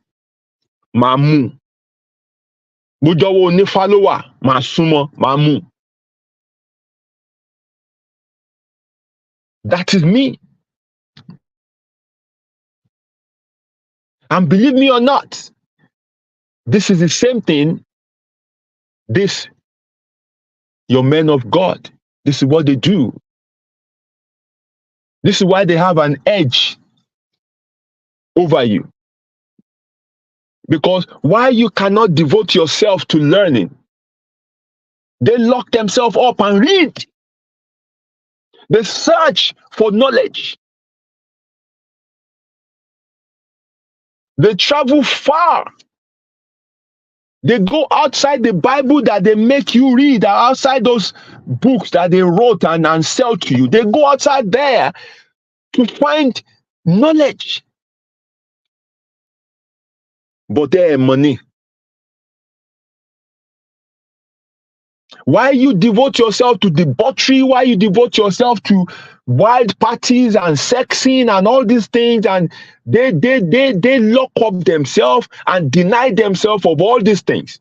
máa mú. Bó jọ́wọ́ Onífá ló wà, máa súnmọ́, máa mú. That is me. And believe me or not, this is the same thing your men of God, this is what they do. This is why they have an edge over you. Because why you cannot devote yourself to learning, they lock themselves up and read. They search for knowledge. They travel far. They go outside the Bible that they make you read, outside those books that they wrote and sell to you. They go outside there to find knowledge. But they have money. Why you devote yourself to debauchery? Why you devote yourself to wild parties and sexing and all these things? And they lock up themselves and deny themselves of all these things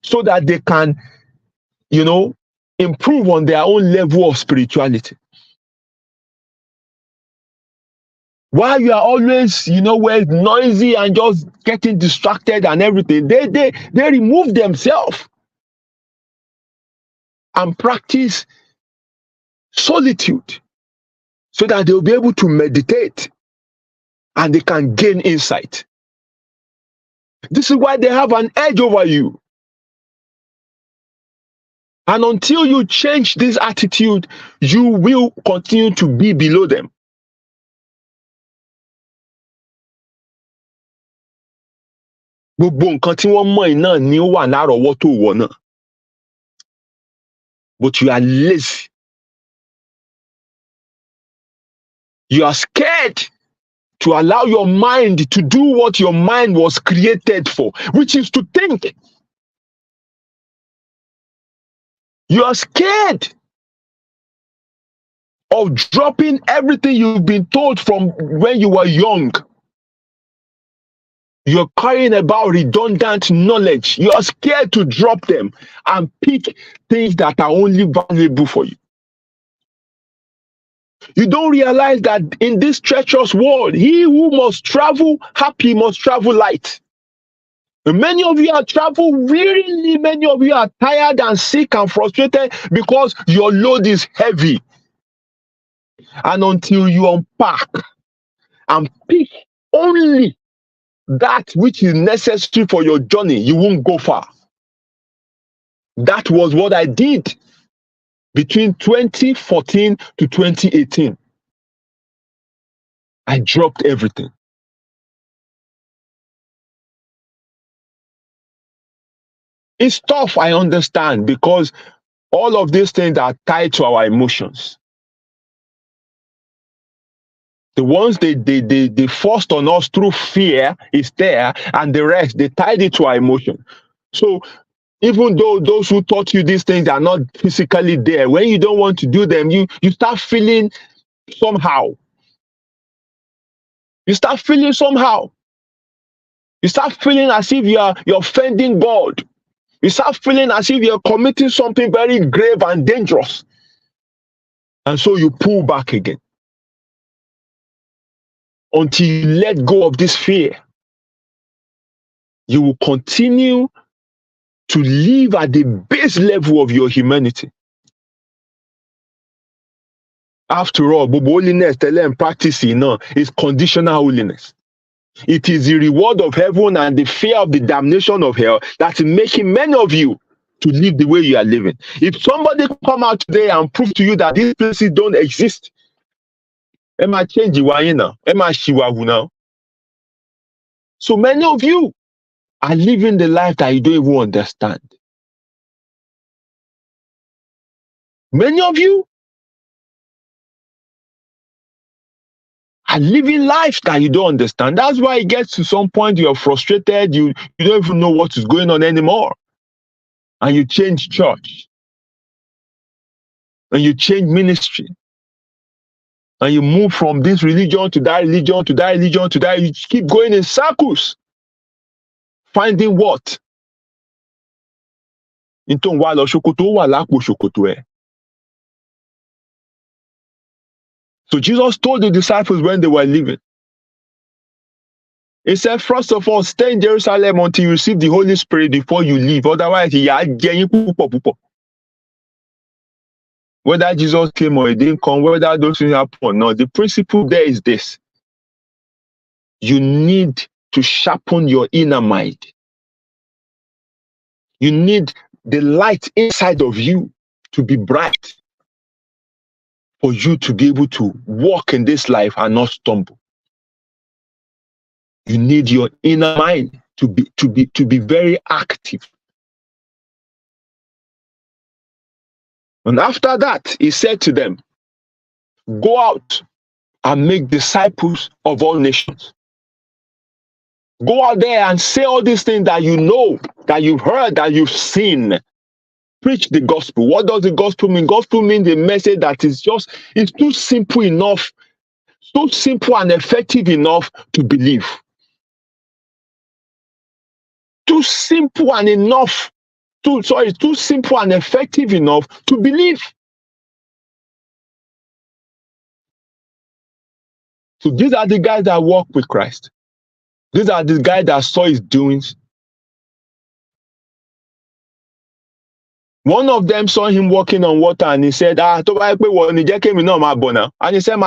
so that they can, improve on their own level of spirituality. Why you are always, where noisy and just getting distracted and everything, they remove themselves and practice solitude so that they'll be able to meditate and they can gain insight. This is why they have an edge over you. And until you change this attitude, you will continue to be below them. Gbogbo nǹkan tí wọ́n mọ̀ iná ni ó wà lárọ̀ọ́wọ́tó ìwọ náà. But you are lazy. You are scared to allow your mind to do what your mind was created for, which is to think. You are scared of dropping everything you've been told from when you were young. You're carrying about redundant knowledge. You are scared to drop them and pick things that are only valuable for you. You don't realize that in this treacherous world, he who must travel happy must travel light. And many of you are travel wearily, many of you are tired and sick and frustrated because your load is heavy. And until you unpack and pick only that which is necessary for your journey, you won't go far. That was what I did between 2014 to 2018. I dropped everything. It's tough, I understand, because all of these things are tied to our emotions. The ones they forced on us through fear is there, and the rest, they tied it to our emotion. So even though those who taught you these things are not physically there, when you don't want to do them, you start feeling somehow. You start feeling somehow. You start feeling as if you're offending God. You start feeling as if you're committing something very grave and dangerous. And so you pull back again until you let go of this fear. You will continue to live at the base level of your humanity. After all, holiness, practice is conditional holiness. It is the reward of heaven and the fear of the damnation of hell that is making many of you to live the way you are living. If somebody come out today and prove to you that these places don't exist, it might change you now. It might shiwahu now. So many of you are living the life that you don't even understand. Many of you are living life that you don't understand. That's why it gets to some point you're frustrated, you don't even know what is going on anymore. And you change church. And you change ministry. And you move from this religion to that religion to that religion to that. You keep going in circles. Finding what? So Jesus told the disciples when they were leaving, he said, first of all, stay in Jerusalem until you receive the Holy Spirit before you leave. Otherwise, whether Jesus came or he didn't come, whether those things happen or not, the principle there is this. You need to sharpen your inner mind. You need the light inside of you to be bright for you to be able to walk in this life and not stumble. You need your inner mind to be very active. And after that, he said to them, go out and make disciples of all nations. Go out there and say all these things that you know, that you've heard, that you've seen. Preach the gospel. What does the gospel mean? Gospel means a message that is it's too simple enough, so simple and effective enough to believe. Too simple and too simple and effective enough to believe. So these are the guys that walk with Christ. These are the guys that saw his doings. One of them saw him walking on water and he said, and he said,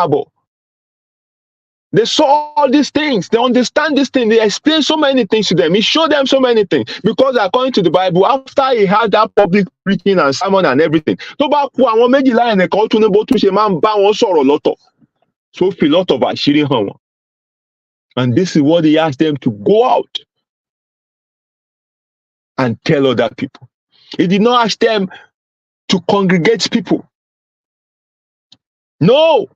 they saw all these things. They understand these things. They explained so many things to them. He showed them so many things. Because according to the Bible, after he had that public preaching and sermon and everything, so a lot of and this is what he asked them to go out and tell other people. He did not ask them to congregate people. No.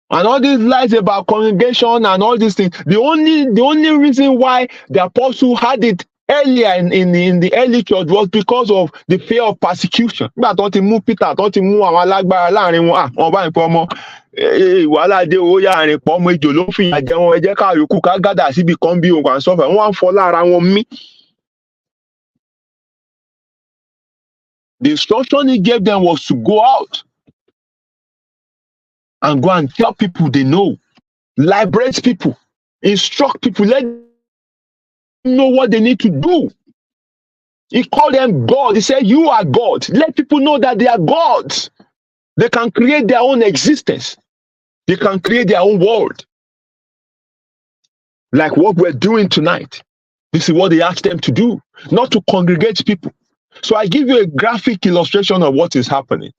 And all these lies about congregation and all these things, the only reason why the apostle had it earlier in the early church was because of the fear of persecution. The instruction he gave them was to go out and go and tell people they know, liberate people, instruct people, let them know what they need to do. He called them God. He said, you are God. Let people know that they are gods. They can create their own existence. They can create their own world. Like what we're doing tonight. This is what he asked them to do, not to congregate people. So I give you a graphic illustration of what is happening.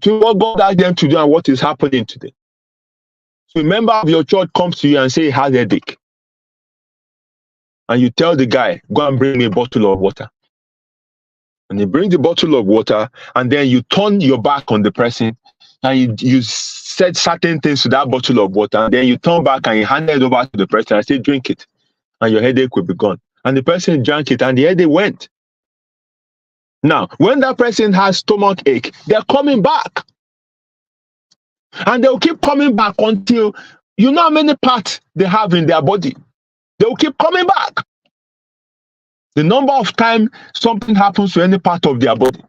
To what God asked them to do and what is happening today. So a member of your church comes to you and say he has a headache. and you tell the guy, go and bring me a bottle of water. And he brings the bottle of water, and then you turn your back on the person, and you said certain things to that bottle of water, and then you turn back and you hand it over to the person and say, drink it, and your headache will be gone. And the person drank it, and the headache went. Now, when that person has stomach ache, they're coming back. And they'll keep coming back until you know how many parts they have in their body. They'll keep coming back. The number of times something happens to any part of their body.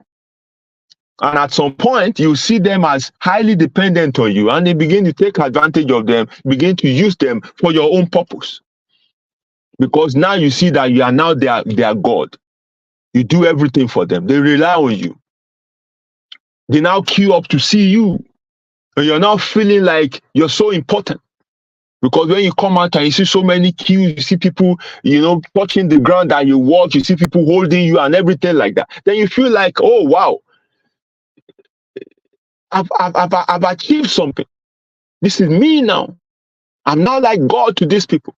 And at some point, you see them as highly dependent on you, and they begin to take advantage of them, begin to use them for your own purpose. Because now you see that you are now their God. You do everything for them. They rely on you. They now queue up to see you. And you're now feeling like you're so important. Because when you come out and you see so many queues, you see people, touching the ground that you walk, you see people holding you and everything like that. Then you feel like, oh, wow, I've achieved something. This is me now. I'm now like God to these people.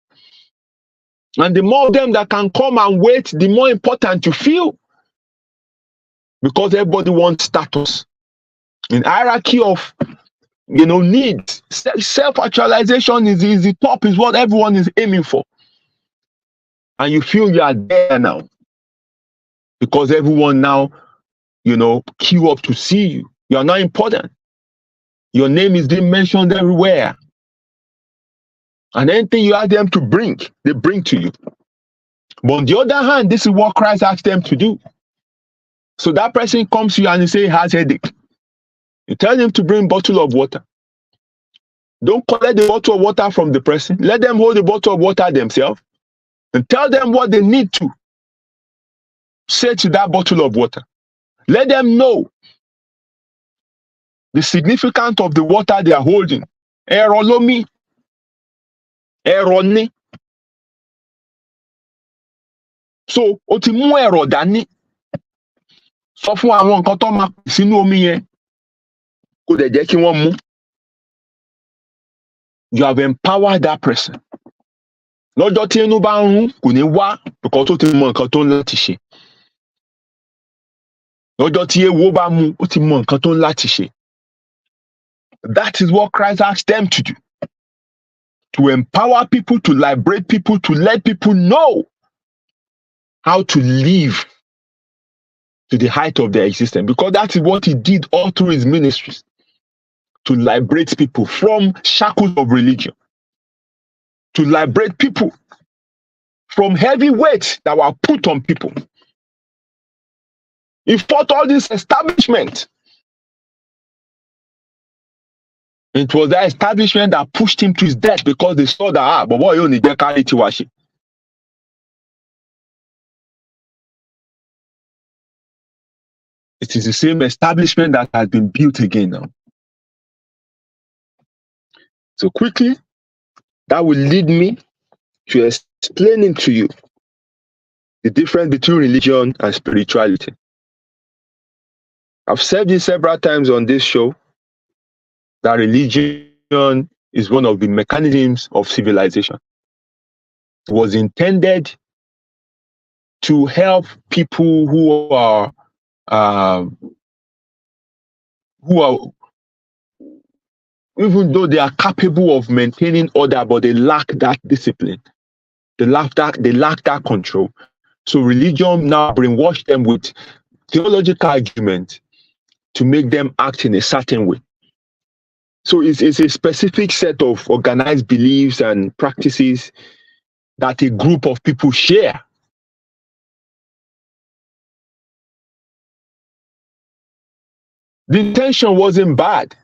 And the more of them that can come and wait, the more important you feel. Because everybody wants status. In hierarchy of needs, self-actualization is the top, is what everyone is aiming for. And you feel you are there now. Because everyone now, queue up to see you. You are not important. Your name is being mentioned everywhere. And anything you ask them to bring, they bring to you. But on the other hand, this is what Christ asked them to do. So that person comes to you and he says he has headache. You tell him to bring a bottle of water. Don't collect the bottle of water from the person. Let them hold the bottle of water themselves and tell them what they need to say to that bottle of water. Let them know the significance of the water they are holding. Erolomi, eroni. So, o ti mú ẹ̀rọ dání. Sọ fún àwọn nǹkan tó máa pè sínú omi yẹn. Kò dẹ̀ jẹ́ kí wọ́n mú. You have empowered that person. Lọ́jọ́ tí inú bá ń rún, kò ní wá because ó ti mọ nǹkan tó ń láti ṣe. Lọ́jọ́ tí ewo bá mú, ó ti mọ nǹkan tó ń láti ṣe. That is what Christ asked them to do. To empower people, to liberate people, to let people know how to live to the height of their existence. Because that is what he did all through his ministries. To liberate people from shackles of religion. To liberate people from heavy weights that were put on people. He fought all this establishment. It was that establishment that pushed him to his death because they saw that, but boy, you only get carried to worship. It is the same establishment that has been built again now. So quickly, that will lead me to explaining to you the difference between religion and spirituality. I've said this several times on this show, that religion is one of the mechanisms of civilization. It was intended to help people who are even though they are capable of maintaining order, but they lack that discipline. They lack that control. So religion now brainwashed them with theological argument to make them act in a certain way. So it's a specific set of organized beliefs and practices that a group of people share. The intention wasn't bad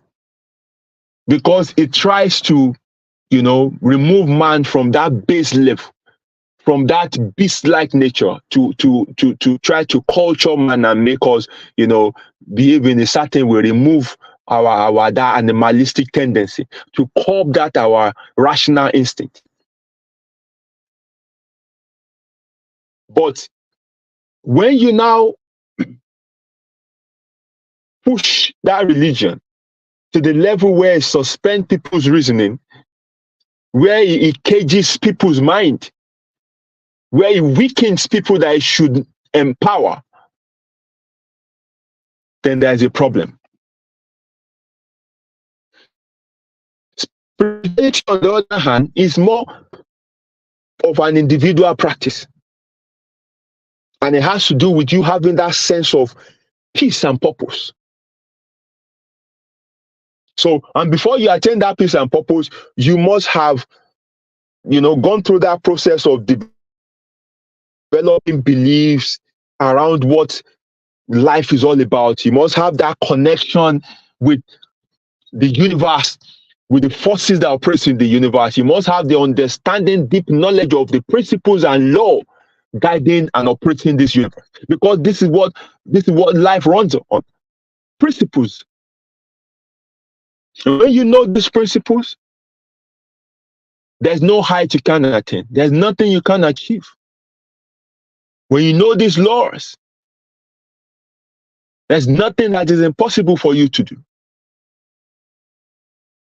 because it tries to, remove man from that base level, from that beast-like nature to try to culture man and make us, behave in a certain way, remove our that animalistic tendency, to curb that our rational instinct. But when you now push that religion to the level where it suspends people's reasoning, where it cages people's mind, where it weakens people that it should empower, then there's a problem. Spirituality, on the other hand, is more of an individual practice. And it has to do with you having that sense of peace and purpose. So, and before you attain that peace and purpose, you must have, gone through that process of developing beliefs around what life is all about. You must have that connection with the universe, with the forces that operate in the universe. You must have the understanding, deep knowledge of the principles and law guiding and operating this universe, because this is what life runs on: principles. And when you know these principles, there's no height you can attain. There's nothing you can achieve. When you know these laws, there's nothing that is impossible for you to do.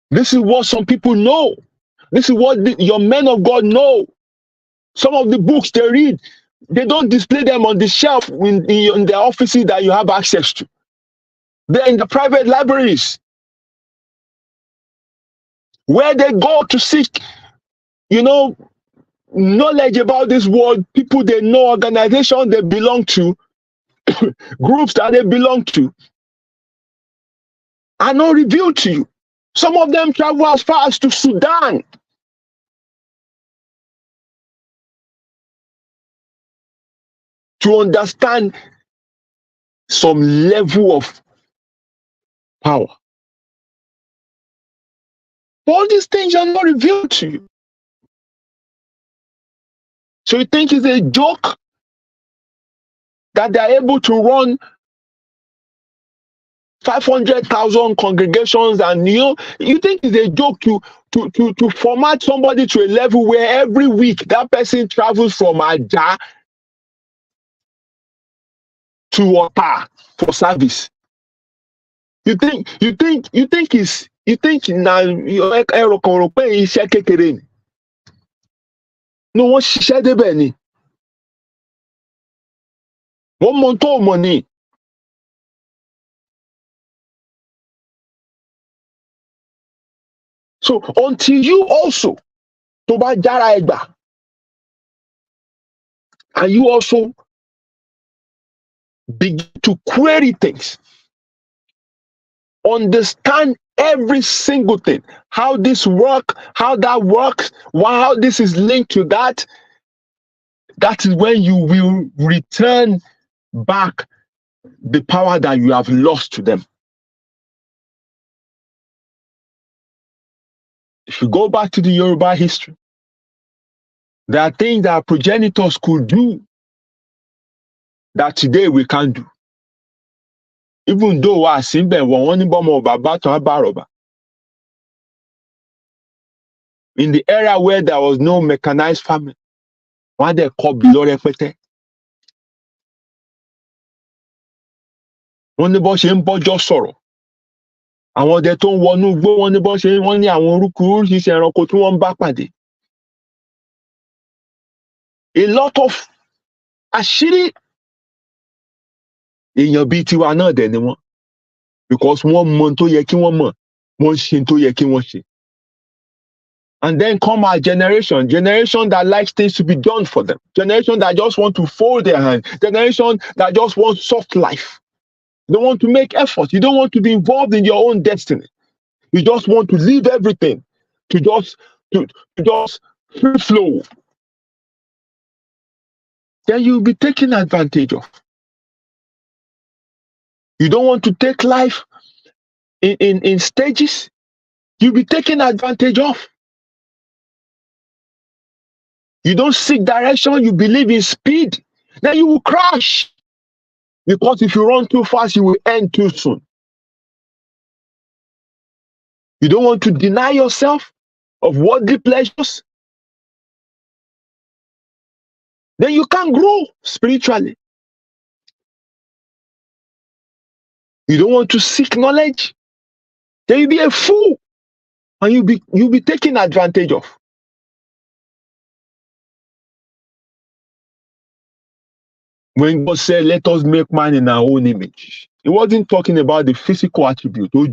This is what some people know. This is what your men of God know. Some of the books they read, they don't display them on the shelf in the offices that you have access to. They're in the private libraries, where they go to seek, knowledge about this world, people they know, organizations they belong to, groups that they belong to, are not revealed to you. Some of them travel as far as to Sudan to understand some level of power. All these things are not revealed to you. So you think it's a joke that they're able to run 500,000 congregations, and you think it's a joke to format somebody to a level where every week that person travels from Aja to Ota for service. You think now iṣẹ́ kékeré ni? No, wọ́n ṣiṣẹ́ débẹ̀ ni. Wọ́n mọ tó mọ̀ ni. So until you also, tó bá jára ẹgbà, and you also begin to query things, understand every single thing, how this works, how that works, how this is linked to that, that is when you will return back the power that you have lost to them. If you go back to the Yoruba history, there are things that our progenitors could do that today we can't do. Even though I simple in the era where there was no mechanized farming, wọ́n dẹ̀ kọ́ below rẹpẹtẹ. Wọ́n ní bọ́ ṣe ń bọ́jọ́ sọ̀rọ̀. Àwọn ọdẹ tó ń wọnú igbó, wọ́n ní àwọn orúkú oríṣiríṣi ẹranko tí wọ́n ń bá pàdé. A lot of àṣírí èèyàn bíi tiwa náà dẹ̀ ni wọ́n, because wọ́n mọ tó yẹ kí wọ́n mọ̀, wọ́n ṣe tó yẹ kí wọ́n ṣe. And then come our generation that likes things to be done for them, generation that just want to fold their hands, generation that just want soft life. You don't want to make effort. You don't want to be involved in your own destiny. You just want to leave everything to just free flow. Then you'll be taken advantage of. You don't want to take life in stages. You'll be taken advantage of. You don't seek direction. You believe in speed. Then you will crash. Because if you run too fast, you will end too soon. You don't want to deny yourself of worldly pleasures. Then you can't grow spiritually. You don't want to seek knowledge. Then you'll be a fool. And you'll be taken advantage of. When God said, let us make man in our own image, he wasn't talking about the physical attribute. No,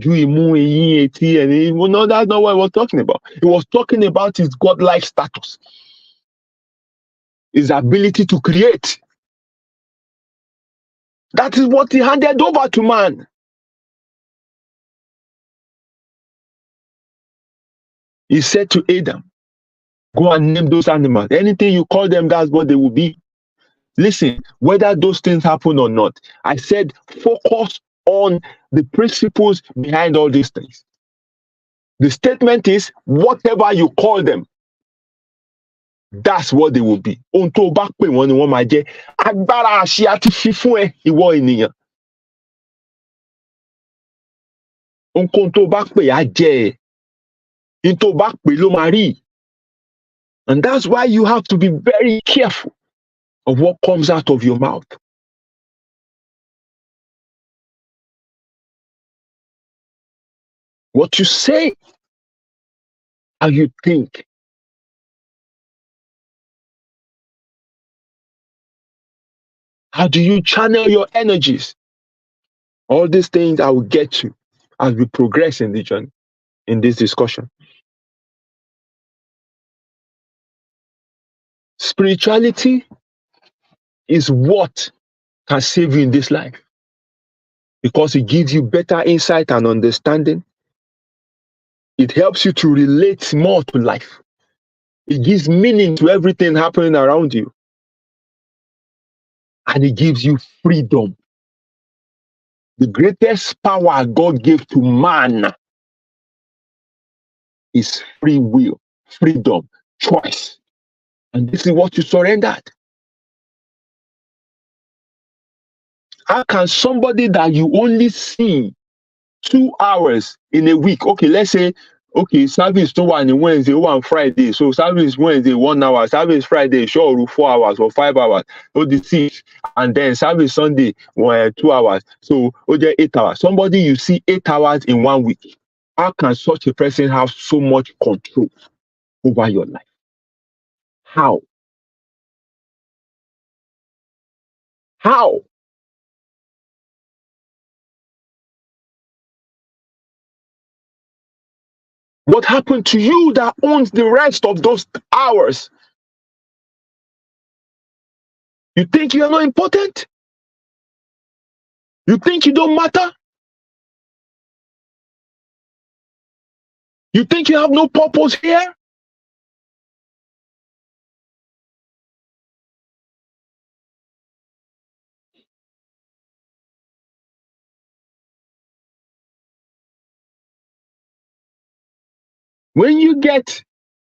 that's not what he was talking about. He was talking about his godlike status, his ability to create. That is what he handed over to man. He said to Adam, go and name those animals. Anything you call them, that's what they will be. Listen, whether those things happen or not, I said focus on the principles behind all these things. The statement is, whatever you call them, that's what they will be. Ohun tó bá pè wọ́n ni wọ́n máa jẹ́. Agbára àṣẹ àti fífún ẹ ìwọ ènìyàn. Ohunkóhun tó bá pè á jẹ́ ẹ. Ohun tó bá pè ló máa rí. And that's why you have to be very careful of what comes out of your mouth. What you say, how you think. How do you channel your energies? All these things I will get to as we progress in the journey, in this discussion. Spirituality is what can save you in this life, because it gives you better insight and understanding. It helps you to relate more to life. It gives meaning to everything happening around you. And it gives you freedom. The greatest power God gave to man is free will, freedom, choice. And this is what you surrendered. How can somebody that you only see 2 hours in a week, okay, let's say, okay, service to one on Wednesday, one Friday, so service Wednesday 1 hour, service Friday, sure, 4 hours or 5 hours, or the 6, and then service Sunday 2 hours, so 8 hours. Somebody you see 8 hours in 1 week. How can such a person have so much control over your life? How? How? What happened to you that owns the rest of those hours? You think you are not important? You think you don't matter? You think you have no purpose here? When you get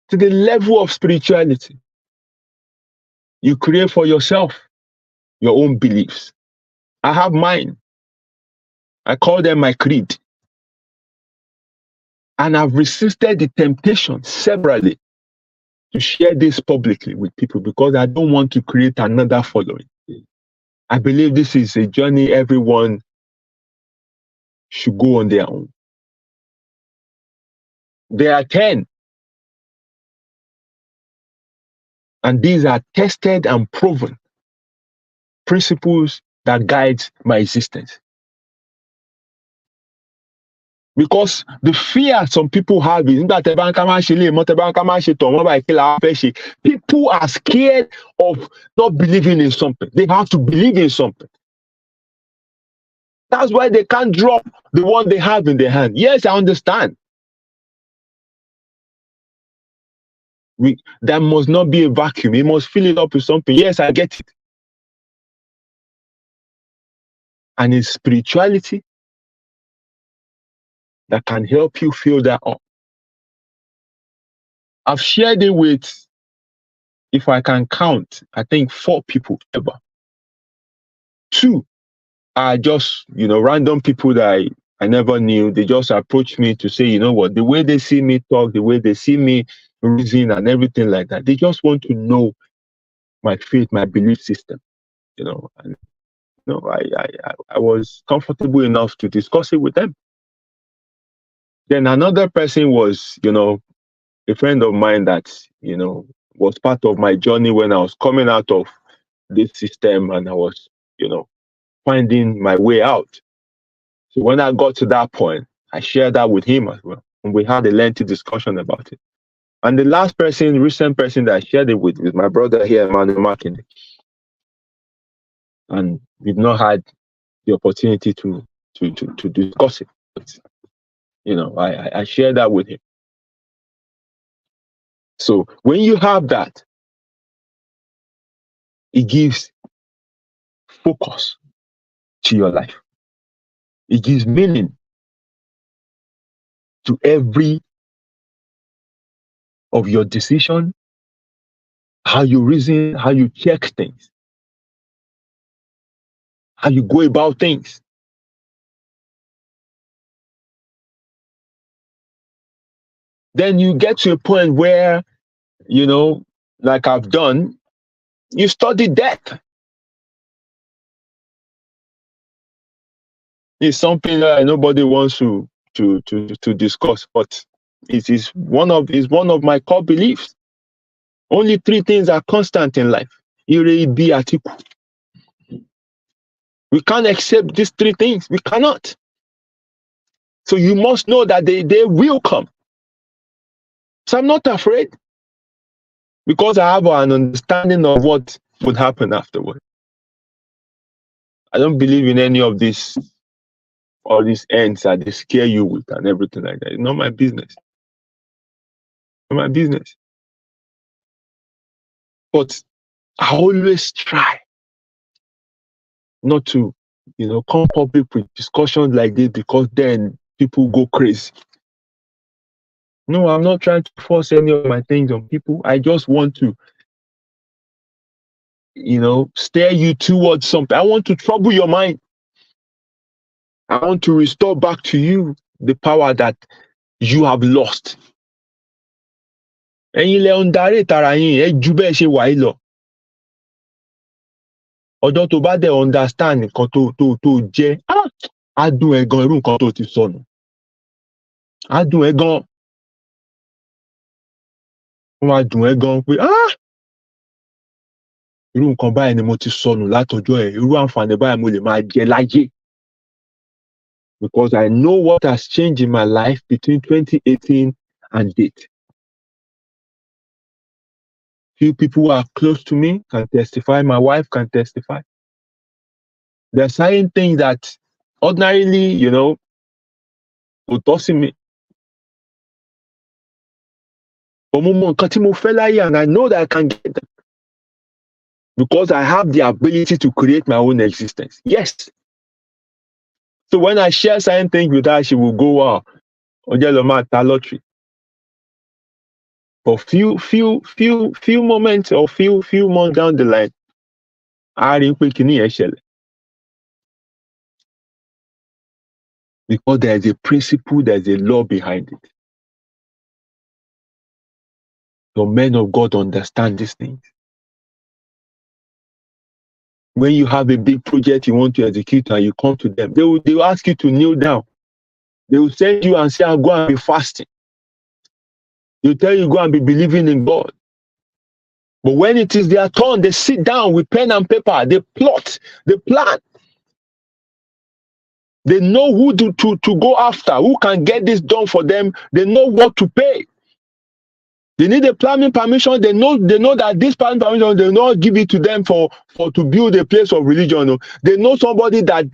to the level of spirituality, you create for yourself your own beliefs. I have mine. I call them my creed. And I've resisted the temptation severally to share this publicly with people because I don't want to create another following. I believe this is a journey everyone should go on their own. There are 10. And these are tested and proven principles that guide my existence. Because the fear some people have is people are scared of not believing in something. They have to believe in something. That's why they can't drop the one they have in their hand. Yes, I understand. There must not be a vacuum. You must fill it up with something. Yes, I get it. And it's spirituality that can help you fill that up. I've shared it with, if I can count, I think 4 people ever. 2 are just, random people that I never knew. They just approached me to say, you know what, the way they see me talk, the way they see me reason and everything like that, they just want to know my faith, my belief system, and I was comfortable enough to discuss it with them. Then another person was, a friend of mine that, was part of my journey when I was coming out of this system and I was, finding my way out. So when I got to that point, I shared that with him as well. And we had a lengthy discussion about it. And the recent person that I shared it with is my brother here, Emmanuel Makinde. And we've not had the opportunity to discuss it. But, I shared that with him. So when you have that, it gives focus to your life. It gives meaning to every of your decision, how you reason, how you check things, how you go about things. Then you get to a point where, like I've done, you study death. It's something that nobody wants to discuss, but it is one of my core beliefs. Only 3 things are constant in life. Ire, ibi, atiku. We can't accept these 3 things. We cannot. So you must know that they will come. So I'm not afraid because I have an understanding of what would happen afterward. I don't believe in any of this, all these ends that they scare you with and everything like that. It's not my business. Not my business. But I always try not to, come public with discussions like this because then people go crazy. No, I'm not trying to force any of my things on people. I just want to, steer you towards something. I want to trouble your mind. I want to restore back to you the power that you have lost. Ẹ̀yin lẹ ń darí ìtara yín, ẹ ju bẹ́ẹ̀ ṣe wà yìí lọ. Ọjọ́ tó bá dẹ̀ understand nǹkan tó jẹ́, á dùn ẹ́ gan irú nǹkan tó ti sọnù. Á dùn ẹ́ gan. Ó máa dùn ẹ́ gan pé irú nǹkan báyìí ni mo ti sọnù látọjọ́ ẹ̀, irú àǹfààní báyìí mo lè máa jẹ láyé. Because I know what has changed in my life between 2018 and date. Few people who are close to me can testify. My wife can testify. There are certain things that ordinarily, would toss me. But and I know that I can get them. Because I have the ability to create my own existence. Yes. So when I share certain things with her, she will go, wow, lottery. For few moments or few months down the line, I didn't pick any shell. Because there's a principle, there's a law behind it. So men of God understand these things. When you have a big project you want to execute and you come to them, they will ask you to kneel down. They will send you and say, I'll go and be fasting. They'll tell you, go and be believing in God. But when it is their turn, they sit down with pen and paper, they plot, they plan. They know who to go after, who can get this done for them. They know what to pay. They need a planning permission. They know that this planning permission, they will not give it to them for to build a place of religion. No. They know somebody that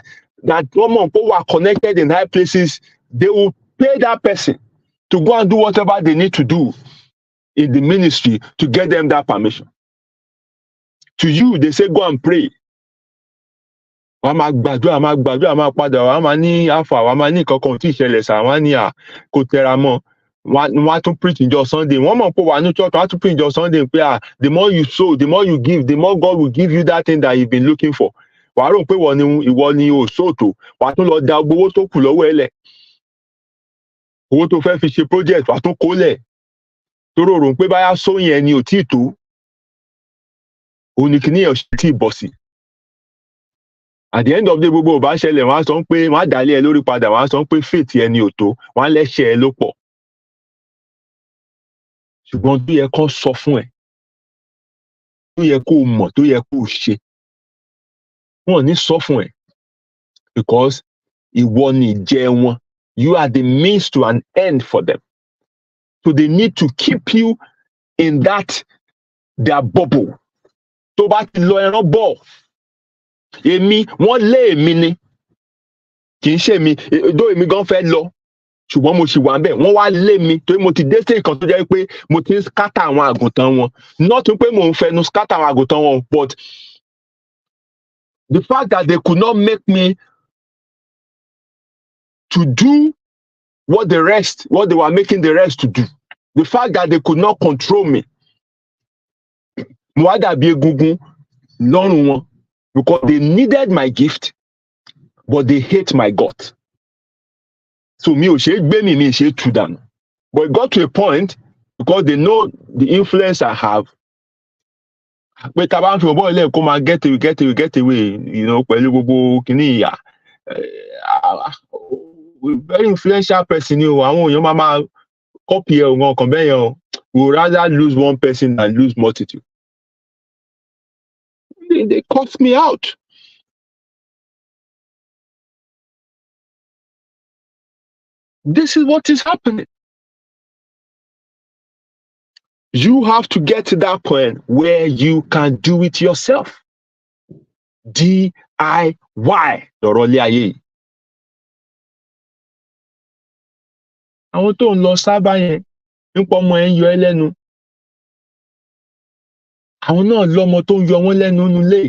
people are connected in high places. They will pay that person to go and do whatever they need to do in the ministry to get them that permission. To you, they say, go and pray. I'm a padà wá máa ní alpha wá máa ní kankan tí ìṣẹ̀lẹ̀ sà wá ní kò tẹra mọ́ wọ́n tún preach ìjọ Sunday wọ́n mọ̀ pé wà ní church wọ́n tún preach ìjọ Sunday pé the more you sow, the more you give, the more God will give you that thing that you've been looking for. Wàá rò pé ìwọ ni ò sóòtò wàá tún lọ da owó tó kù lọ́wọ́ ẹ lẹ̀ owó tó fẹ́ fi ṣe project wàá tún kó lẹ̀ tó rò pé báyà sóyìn ẹni ò tí ì tó òun ni kìíní ẹ̀ ṣe tí ì bọ̀ sí. At the end of the day, gbogbo ò bá ṣẹlẹ̀ wọ́n á sọ pé wọ́n á dálé ẹ lórí padà wọ́n á sọ pé faith ẹni ò tó wọ́n á lẹ́ṣẹ̀ ẹ ló pọ̀. Ṣùgbọ́n tó yẹ kó sọ fún ẹ tó yẹ kó mọ̀ tó yẹ kó ṣe Wọ́n ní sọ fún ẹ because ìwọ ni ìjẹ wọn. You are the means to an end for them. So they need to keep you in that their bubble. Tó bá ti lọ ẹran bọ̀, èmi wọ́n lé èmi ni, kì í ṣe èmi, dó èmi gan fẹ́ lọ, ṣùgbọ́n mo ṣì wà ń bẹ̀, wọ́n wá lé mi torí mo ti dé sí nǹkan tó jẹ́ pé mo ti ń scatter àwọn àgùntàn wọn. Not pé mo ń fẹnu scatter àwọn àgùntàn wọn, but the fact that they could not make me to do what they were making the rest to do. The fact that they could not control me. Mo wá dàbí egungun lọ́rùn wọn because they needed my gift, but they hate my God. So mi ò ṣe é gbé mi ṣe é tú dànù. But it got to a point because they know the influence I have. Pé tá a bá ń fi ọ̀bọ̀ ilé kó máa get away, pẹ̀lú gbogbo kìíní ìyà. Very influential person ni o, àwọn èèyàn máa copy ẹ̀ wọn kàn bẹ́ẹ̀ yẹn o. We would rather lose one person than lose multitude. They cut me out. This is what is happening. You have to get to that point where you can do it yourself. DIY lọ̀rọ̀ lé ayé yìí. Àwọn tó ń lọ sábà yẹn nípa ọmọ ẹ̀ ń yọ ẹ́ lẹ́nu. Àwọn náà lọ́mọ tó ń yọ wọ́n lẹ́nu nílé.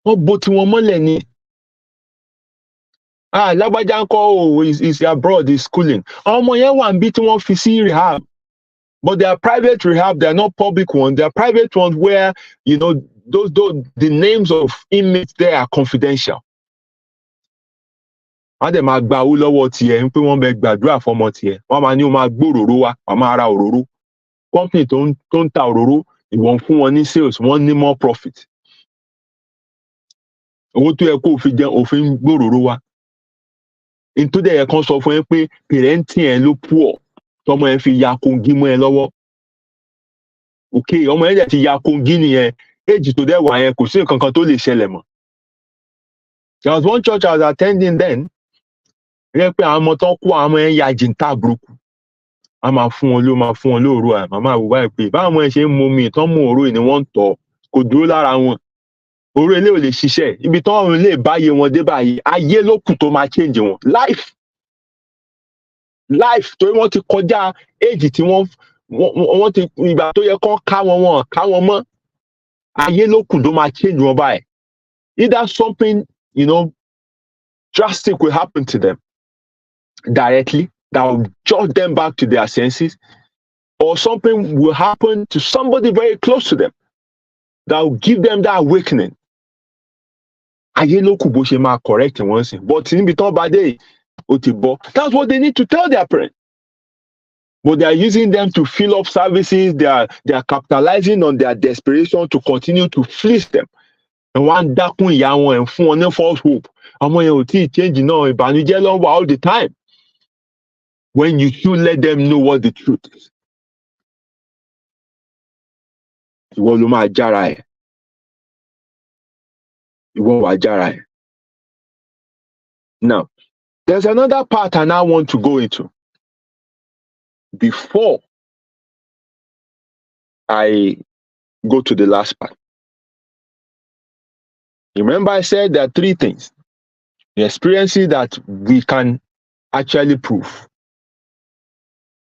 Wọ́n bo tiwọn mọ́lẹ̀ ni. Lágbájá ń kọ́ is abroad, is schooling. Àwọn ọmọ yẹn wà níbí tí wọ́n fi sí rehab. But they are private rehab, they are not public ones. They are private ones where, the names of inmates there are confidential. Wọ́n dẹ̀ máa gba owó lọ́wọ́ tiẹ̀ ń pé wọ́n bẹ gbàdúrà fọmọ tiẹ̀. Wọ́n máa ní ó máa gbòòrò wá, wọ́n máa ra òróró. Company tó ń ta òróró, ìwọ̀n fún wọn ní sales, wọ́n ní more profit. Owó tó yẹ kó fi jẹun, òfin gbòòrò wá. Nítorí dẹ̀ yẹ kán sọ fún ẹ pé parenting ẹ ló poor, tọmọ ẹ fi ya kongi mọ́ ẹ lọ́wọ́. Okay, ọmọ ẹ dẹ̀ ti ya kongi nìyẹn, éèjì tó dẹ̀ wà yẹn kò sí nǹkan kan tó lè ṣẹlẹ̀ mọ́. There was one church I was attending then. Rẹ́ pé àwọn ọmọ tó kú àwọn ọmọ ẹ̀ ń ya jìntà burúkú. A máa fún wọn lóòrò ẹ̀, màmá àwùwá ẹ̀ pé báwọn ọmọ ẹ̀ ṣe ń mu omi tán mú òró ni wọ́n ń tọ̀ kò dúró lára wọn. Òró ilé ò lè ṣiṣẹ́, ibi tán ọ̀run lè báyé wọn dé báyìí, ayé ló kù tó máa change wọn. Life torí wọ́n ti kọjá éèjì tí wọ́n ti ìgbà tó yẹ kán ká wọn mọ́. Ayé ló kù tó máa change wọn báyìí. Either something, drastic will happen to them directly that will judge them back to their senses, or something will happen to somebody very close to them that will give them that awakening. Ayé ló kù bó ṣe máa correct wọn sìn, but níbi tán bá dé ó ti bọ́. That's what they need to tell their parents. But they are using them to fill up services. They are capitalizing on their desperation to continue to fleece them. And one dákún ìyá wọn and fún wọn ní false hope. Àwọn yẹn ò tí ì change náà, ìbànújẹ́ ló ń wà all the time. When you should let them know what the truth is. Ìwọ ló máa jára ẹ̀. Ìwọ wàá jára ẹ̀. Now, there's another part I now want to go into. Before I go to the last part. Remember I said there are three things. The experiences that we can actually prove.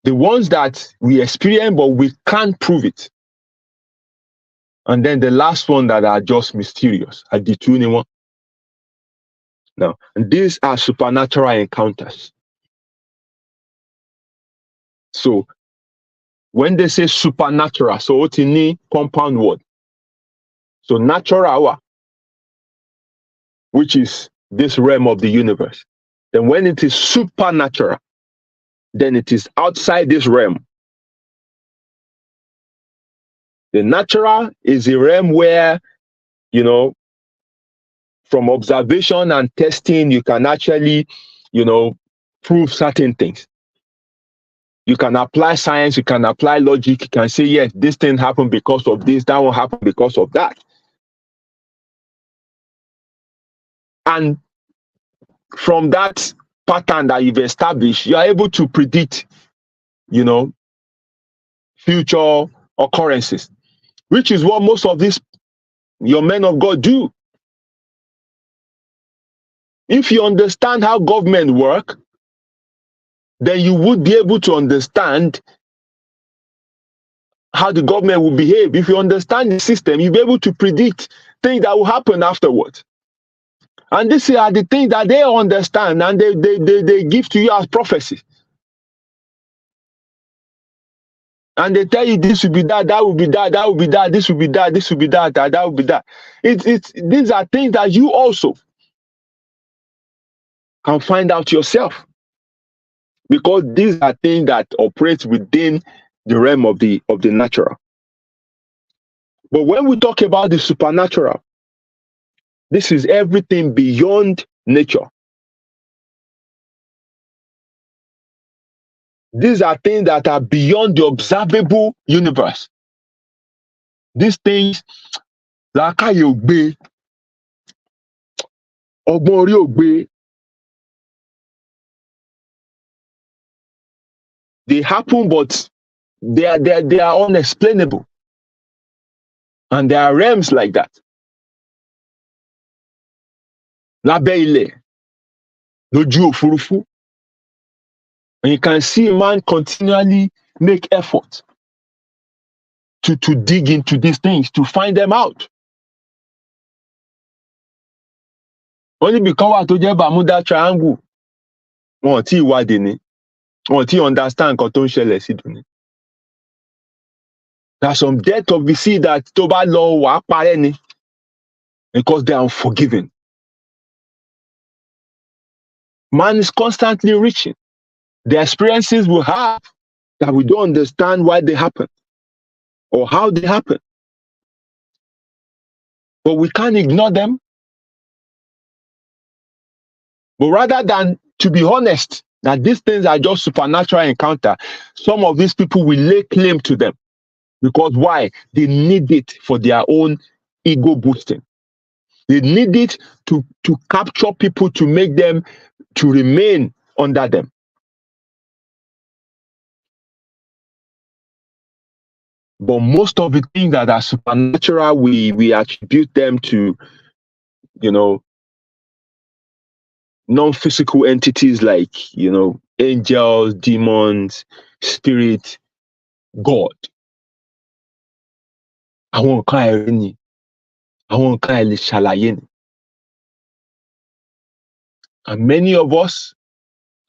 The ones that we experience but we can't prove it. And then the last one that are just mysterious. Now, and these are supernatural encounters. So, when they say supernatural, so it's in compound word. So natural, which is this realm of the universe. Then when it is supernatural, then it is outside this realm. The natural is a realm where, from observation and testing, you can actually, prove certain things. You can apply science, you can apply logic, you can say, yes, this thing happened because of this, that one happened because of that. And from that pattern that you've established, you are able to predict, future occurrences, which is what most of these your men of God do. If you understand how government work, then you would be able to understand how the government will behave. If you understand the system, you'll be able to predict things that will happen afterwards. And these are the things that they understand, and they give to you as prophecy. And they tell you this will be that, that will be that, that will be that, this will be that, this will be that, that will be that. These are things that you also can find out yourself, because these are things that operate within the realm of the natural. But when we talk about the supernatural, this is everything beyond nature. These are things that are beyond the observable universe. These things, làákàyè ò gbé, ọgbọ́n orí ò gbé, they happen, but they are unexplainable. And there are realms like that. Lábẹ́ ilẹ̀, lójú òfurufú. And you can see man continually make effort to dig into these things, to find them out. Only because wà tó jẹ́ Bermuda Triangle, wọn ò tí ì wádìí ni, wọn ò tí ì understand nǹkan tó ń ṣẹlẹ̀ sí dùn ni. There are some depths of the sea that tó bá lọ wà á parẹ́ ni, because they are unforgiving. Man is constantly reaching. The experiences we have that we don't understand why they happen or how they happen. But we can't ignore them. But rather than to be honest that these things are just supernatural encounter, some of these people will lay claim to them. Because why? They need it for their own ego boosting. They need it to capture people, to make them to remain under them. But most of the things that are supernatural, we attribute them to, non-physical entities like, angels, demons, spirit, God. Àwọn nǹkan àìrí ni, àwọn nǹkan àìlè ṣàlàyé ni. And many of us,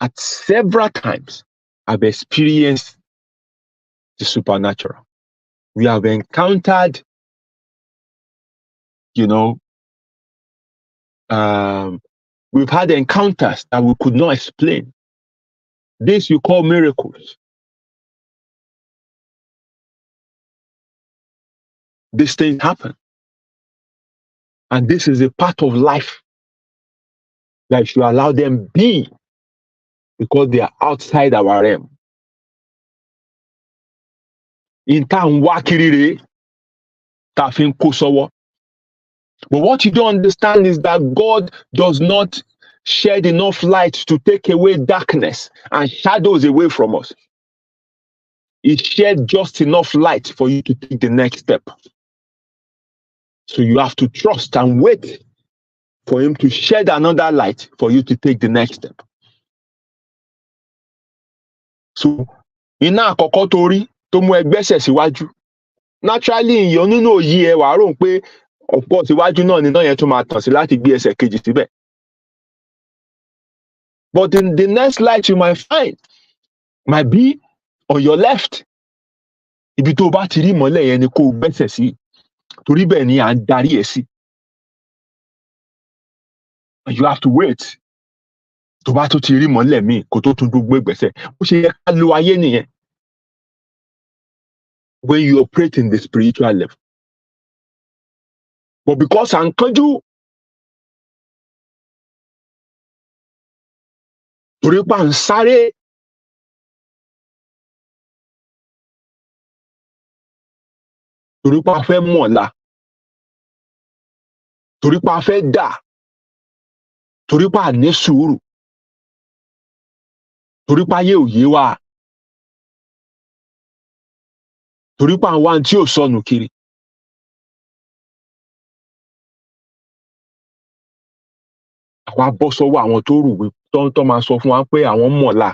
at several times, have experienced the supernatural. We have encountered, we've had encounters that we could not explain. This you call miracles. These things happen. And this is a part of life that should allow them be, because they are outside our realm. In time, wakirire, tafin kusowo. But what you don't understand is that God does not shed enough light to take away darkness and shadows away from us. He shed just enough light for you to take the next step. So you have to trust and wait for him to shed another light for you to take the next step. So, iná àkọ́kọ́ tó rí tó mú ẹgbẹ́sẹ̀ síwájú. Naturally, ìyẹn nínú òye ẹ wàá rò pé of course iwájú náà ni náà yẹn tún máa tàn sí láti gbé ẹsẹ̀ kejì síbẹ̀. But in the next light you might find might be on your left. Ibi tó bá ti rí ìmọ́lẹ̀ yẹn ni kó o gbẹ́sẹ̀ sí. Torí bẹ́ẹ̀ ni à ń darí ẹ̀ sí. You have to wait. Tó bá tó ti rí ìmọ́lẹ̀ míì kó tó tún gbogbo ìgbésẹ̀. Bó ṣe yẹ ká lo ayé nìyẹn. When you operate in the spiritual level. But because à ń kánjú, torí pa ń sáré, torí pa fẹ́ mọ̀ọ́lá, torí pa fẹ́ dà, torí pa ní sùúrù, torí pa ayé ò yé wa, torí pa àwọn tí ò sọnù kiri. Àwa bọ́ sọ́wọ́ àwọn tó rù wí tó máa sọ fún wa pé àwọn mọ̀la,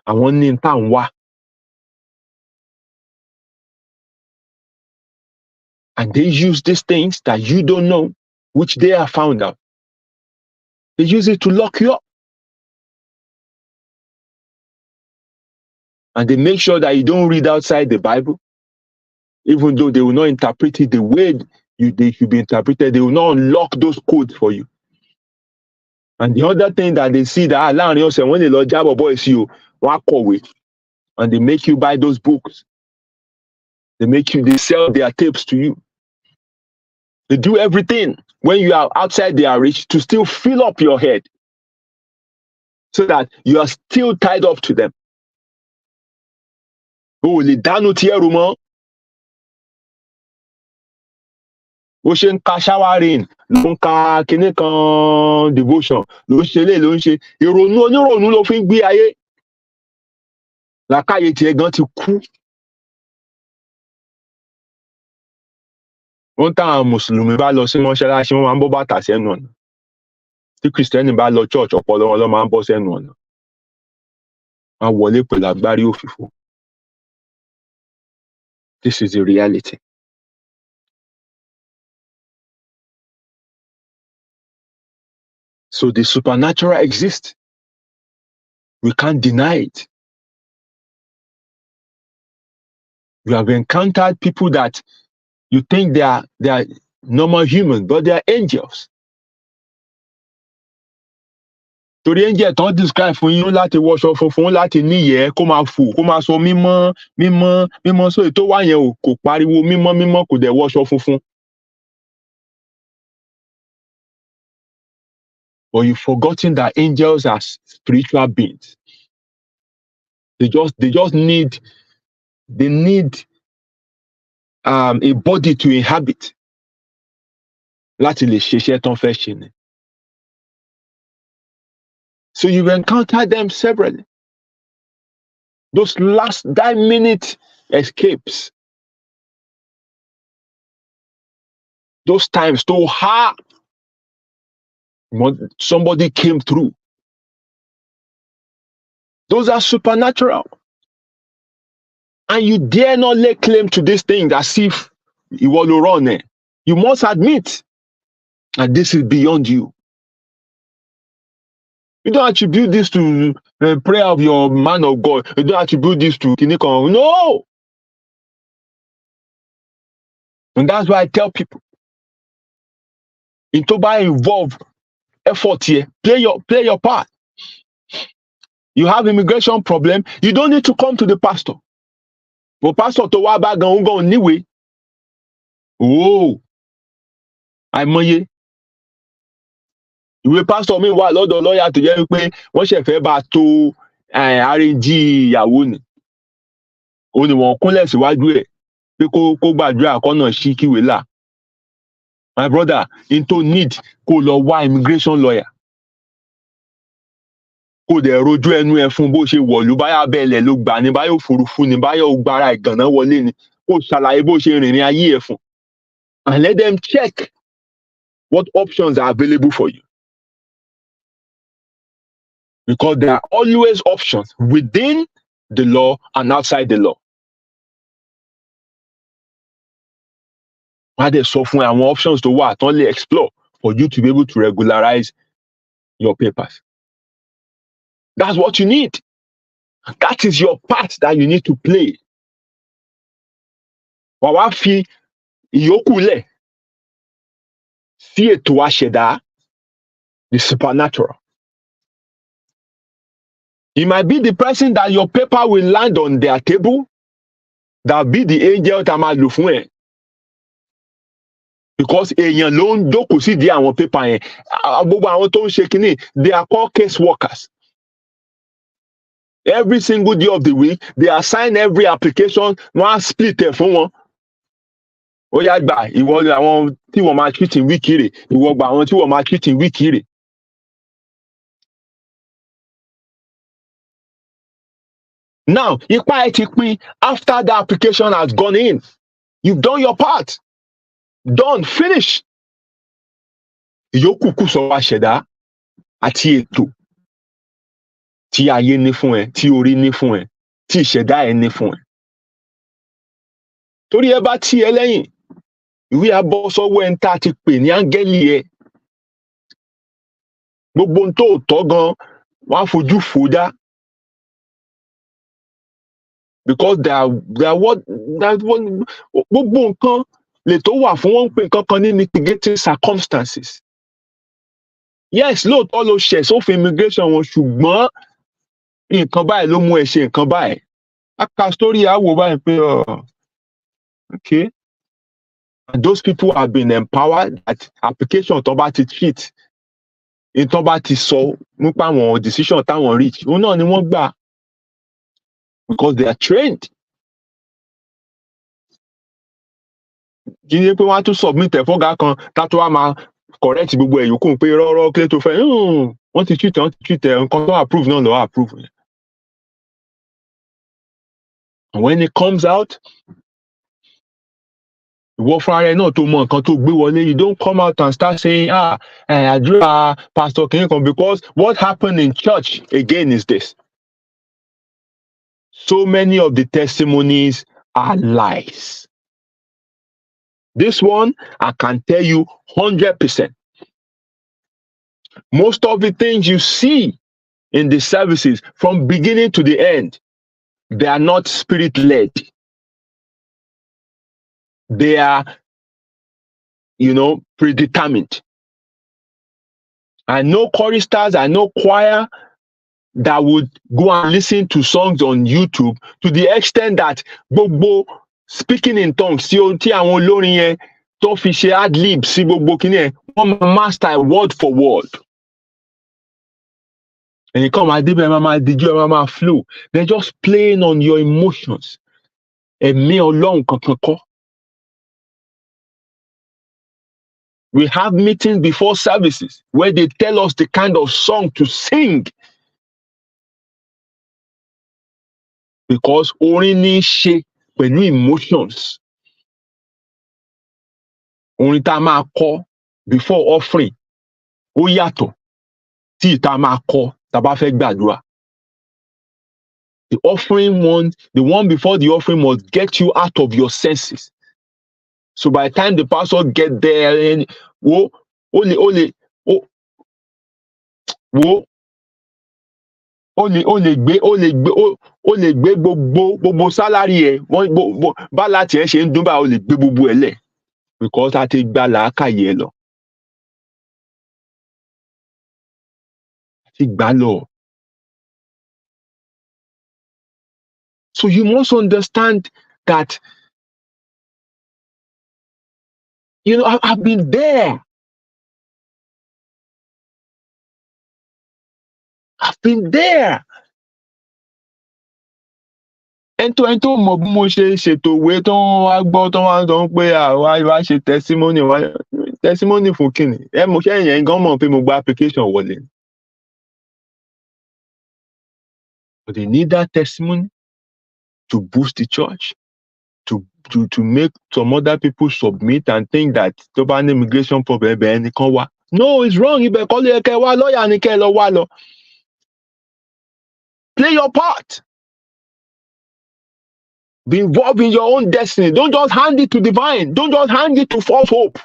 àwọn ní tá à ń wá. And they use these things that you don't know, which they have found out. They use it to lock you up. And they make sure that you don't read outside the Bible, even though they will not interpret it the way they should be interpreted. They will not unlock those codes for you. And the other thing that they see that láàrin ọ̀sẹ̀ wọ́n lè lọ jábọ̀ bọ́ sí o, wọ́n á kọ̀wé, and they make you buy those books. They sell their tapes to you. They do everything when you are outside their reach to still fill up your head so that you are still tied up to them. O lè dánú tí ẹrù mọ́. Ó ṣe ń ka showering, ló ń ka kinní kan devotion, ló ń ṣe lé, ló ń ṣe ìrònú onírònú ló fi ń gbé ayé. Làákàyè tiẹ̀ gan ti kú. Wọ́n táwọn Mùsùlùmí bá lọ sí mọ́ṣáláṣí, wọ́n máa ń bọ́ bàtà sẹ́nu ọ̀nà. Tí Kìrìsìtẹ́nì bá lọ church, ọpọlọ wọn ló máa ń bọ́ sẹ́nu ọ̀nà. Wọ́n á wọlé pẹ̀lú agbárí òfìfo. This is the reality. So the supernatural exists. We can't deny it. You have encountered people that you think they are normal humans, but they are angels. Torí angel tán describe fún yín láti wọṣọ funfun, láti níyẹ̀ẹ́, kó máa fò, kó máa sọ mímọ́, mímọ́, mímọ́. So ètò wá yẹn ò kò pariwo mímọ́, mímọ́, kò dẹ̀ wọṣọ funfun. But you've forgotten that angels are spiritual beings. They just need a body to inhabit. Láti lè ṣiṣẹ́ tán fẹ́ ṣe ni. So you've encountered them severally. Those last 9-minute escapes. Those times so hard. Somebody came through. Those are supernatural. And you dare not lay claim to this thing as if you want to run it. You must admit that this is beyond you. You don't attribute this to the prayer of your man of God. You don't attribute this to Kinikon. No! And that's why I tell people, into by involve effort here, play your part. You have immigration problem, you don't need to come to the pastor. But pastor to wa ba gan go anyway. Oh, àìmọye. Ìwé pastor mi wà lọ́dọ̀ lawyer tó jẹ́ pé wọ́n ṣe fẹ́ bá tó arrange ìyàwó ni. Ó ní wọ́n kúnlẹ̀ síwájú ẹ̀ pé kó gbàdúrà kọ́nà sí kíwé là. My brother, into need kó lọ wá immigration lawyer. Kó dẹ̀ rojú ẹnu ẹ fún bó ṣe wọ̀lú, báyà bẹ́ẹ̀lẹ̀ ló gbà ní, báyà òfurufú ni, báyà ògbára ìgànná wọlé ni. Kó ṣàlàyé bó ṣe rìnrìn ayé ẹ fún. And let them check what options are available for you. Because there are always options within the law and outside the law. Why they sọ fún àwọn options tó wà tán lè explore for you to be able to regularize your papers. That's what you need. That is your part that you need to play. Wàá fi ìyókù lẹ̀ sí ètò àṣẹ̀dá, the supernatural. It might be the person that your paper will land on their table, that be the angel tá máa lò fún ẹ. Because èèyàn ló ń jókòó sí di àwọn paper yẹn. Gbogbo àwọn tó ń ṣe kínní, they are called case workers. Every single day of the week, they assign every application, wọ́n á split ẹ̀ fún wọn. Ó yá gbà, ìwọ àwọn tí wọ́n máa treat in week rẹ̀, ìwọ gbà àwọn tí wọ́n máa treat in week rẹ̀. Now, ipa ẹ ti pín after the application has gone in. You've done your part. Done. Finish. Ìyókù kù sọ́wọ́ aṣẹ̀dá àti ètò tí ayé ní fún ẹ, tí orí ní fún ẹ, tí ìṣẹ̀dá ẹ ní fún ẹ. Torí ẹ bá tì ẹ lẹ́yìn, ìwé á bọ́ sọ́wọ́ ẹni tá a ti pè ní áńgẹ́lì ẹ. Gbogbo ohun tó tọ́ gan, wọ́n á fojú fò dá. Because gbogbo nǹkan lè tó wà fún wọn pé nǹkan kan ní mitigating circumstances. Yes, lóòótọ́ ló ṣẹ̀ sófin immigration wọn, ṣùgbọ́n nǹkan báyìí ló mú ẹ ṣe nǹkan báyìí. Aka story á wò báyìí pé okay, and those people have been empowered at application tó bá ti treat, tó bá ti sọ nípa àwọn decision táwọn reach, òun náà ni wọ́n gbà. Because they are trained. Kì í ṣe pé wọ́n á tún submit ẹ̀ fọ́gá kan tá tó wá máa correct gbogbo ẹ̀ yòókù pé rọ́rọ́ kílé tó fẹ́ wọ́n ti treat ẹ̀ nǹkan tó approve náà lọ́wọ́ approve. And when it comes out, ìwọ fúnra rẹ náà tó mọ nǹkan tó gbé wọlé, you don't come out and start saying àdúrà pastor kìnìkan, because what happened in church again is this. So many of the testimonies are lies. This one, I can tell you 100%. Most of the things you see in the services from beginning to the end, they are not spirit-led. They are, predetermined. I know choristers, I know choir that would go and listen to songs on YouTube to the extent that gbogbo speaking in tongues tí àwọn olórin yẹn tó fi ṣe ad-lib sí gbogbo kíní ẹ̀, wọ́n máa master word for word. And you come and máa flow. They're just playing on your emotions. Ẹ̀mí Ọlọ́run kankan kọ́. We have meetings before services where they tell us the kind of song to sing. Because orin ní ṣe pẹ̀lú emotions. Orin tá a máa kọ before offering ó yàtọ̀ tí ìta máa kọ tá a bá fẹ́ gbàdúrà. The one before the offering must get you out of your senses. So by the time the pastor get there, and ó lè gbé gbogbo sálárì ẹ, bá láti ẹ ṣe ń dún bá ó lè gbé gbogbo ẹ lẹ̀, because a ti gba làákàyè ẹ lọ. Ti gbà lọ. So you must understand that, I've been there. I've been there. Ẹni tó mọ̀ bí mo ṣe ṣètò ìwé tó ń wá gbọ́ tó wá sọ pé wá ṣe testimony fún kíni. Mo ṣe yẹn gan mọ̀ pé mo gba application wọlé. But they need that testimony to boost the church, to make some other people submit and think that tó bá ní immigration problem ẹ̀bẹ̀ ẹnìkan wá. No, it's wrong. Ibẹ̀ kọ́ ló yẹ kẹ́ wá, lọ́ọ̀yà ni kẹ́ lọ wá lọ. Play your part. Be involved in your own destiny. Don't just hand it to divine. Don't just hand it to false hope.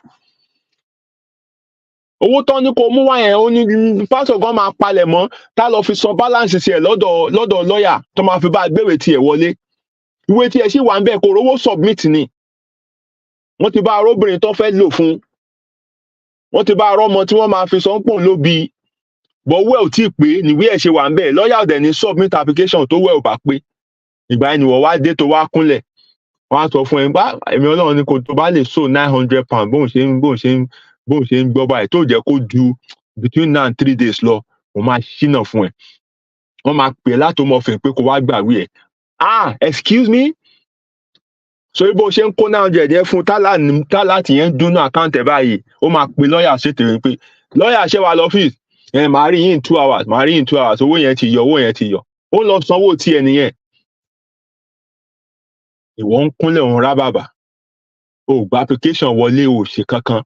Owó tán ní kò mú wá yẹn, ó ní pásọ̀ gan máa palẹ̀ mọ́ tá lọ fi san balance sí ẹ̀ lọ́dọ̀ lọ́ọ̀yà tó máa fi bá gbéwèé tiẹ̀ wọlé. Ìwé tiẹ̀ sì wà ń bẹ̀ kó rówó submit ni. Wọ́n ti bá arọ́bìnrin tó fẹ́ lò fún. Wọ́n ti bá arọ́mọ tí wọ́n máa fi san pò ló bí. Bọ̀wé ò tí ì pé níwé ẹ̀ ṣe wà ń bẹ̀. Lọ́ọ̀yà ọ̀dẹ̀ ní submit application tó wẹ̀ ò bá pé. Ìgbà yẹn ni wọ́n wá dé tó wá kúnlẹ̀. Wọ́n á sọ fún ẹ bá ẹ̀mí Ọlọ́run ni kò tó bá lè so £900 bóun ṣe ń gbọ́ báyìí tó jẹ́ kó ju between now and 3 days lọ, wọ́n máa ṣínà fún ẹ. Wọ́n máa pè láti ọmọ ọ̀fìn pé kó wá gbàwé ẹ̀. Excuse me? So bó ṣe ń kó $900 yẹn fún tálà tí yẹn ń dúnú àkáǹtì ẹ̀ báyìí, ó máa pe lọ́ọ̀yà ṣètò rẹ̀ pé lọ́ọ̀yà ṣẹ́ wa lọ́fíìsì, màá rí yín in 2 hours, owó yẹn ti yọ. Ó lọ sanwó tí ẹ nìyẹn. ìwọ ń kúnlẹ̀ òun rábàbà, o gba application wọlé, o ṣe kankan,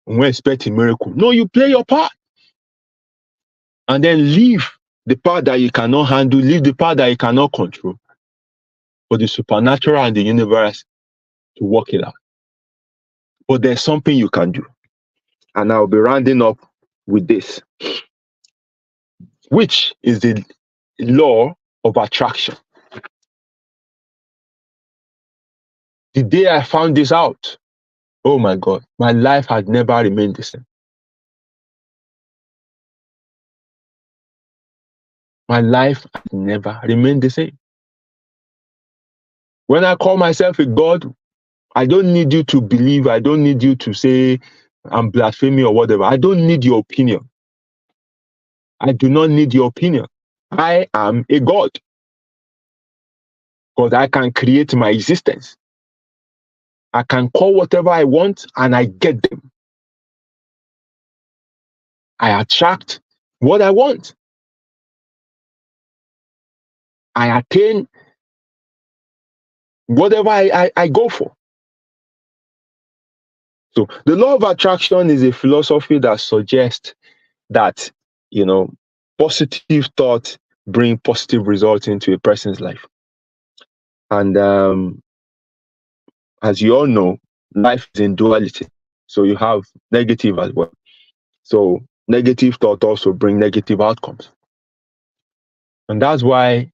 òun expect a miracle. No, you play your part. And then leave the part that you cannot handle, leave the part that you cannot control for the supernatural and the universe to work it out. But there's something you can do. And I'll be rounding up with this, which is the law of attraction. The day I found this out, oh my God, my life had never remained the same. My life had never remained the same. When I call myself a God, I don't need you to believe. I don't need you to say I'm blaspheming or whatever. I don't need your opinion. I do not need your opinion. I am a God. Because I can create my existence. I can call whatever I want and I get them. I attract what I want. I attain whatever I go for. So the law of attraction is a philosophy that suggests that, positive thoughts bring positive results into a person's life. And as you all know, life is in duality. So you have negative as well. So negative thought also bring negative outcomes. And that's why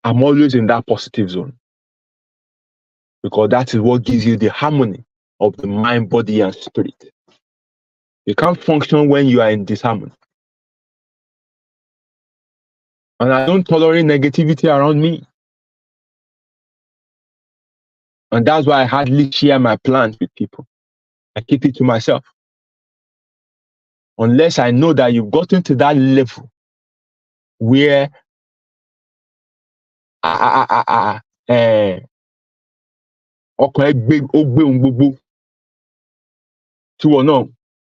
I'm always in that positive zone. Because that is what gives you the harmony of the mind, body, and spirit. You can't function when you are in disharmony. And I don't tolerate negativity around me. And that's why I hardly share my plans with people. I keep it to myself. Unless I know that you've gotten to that level where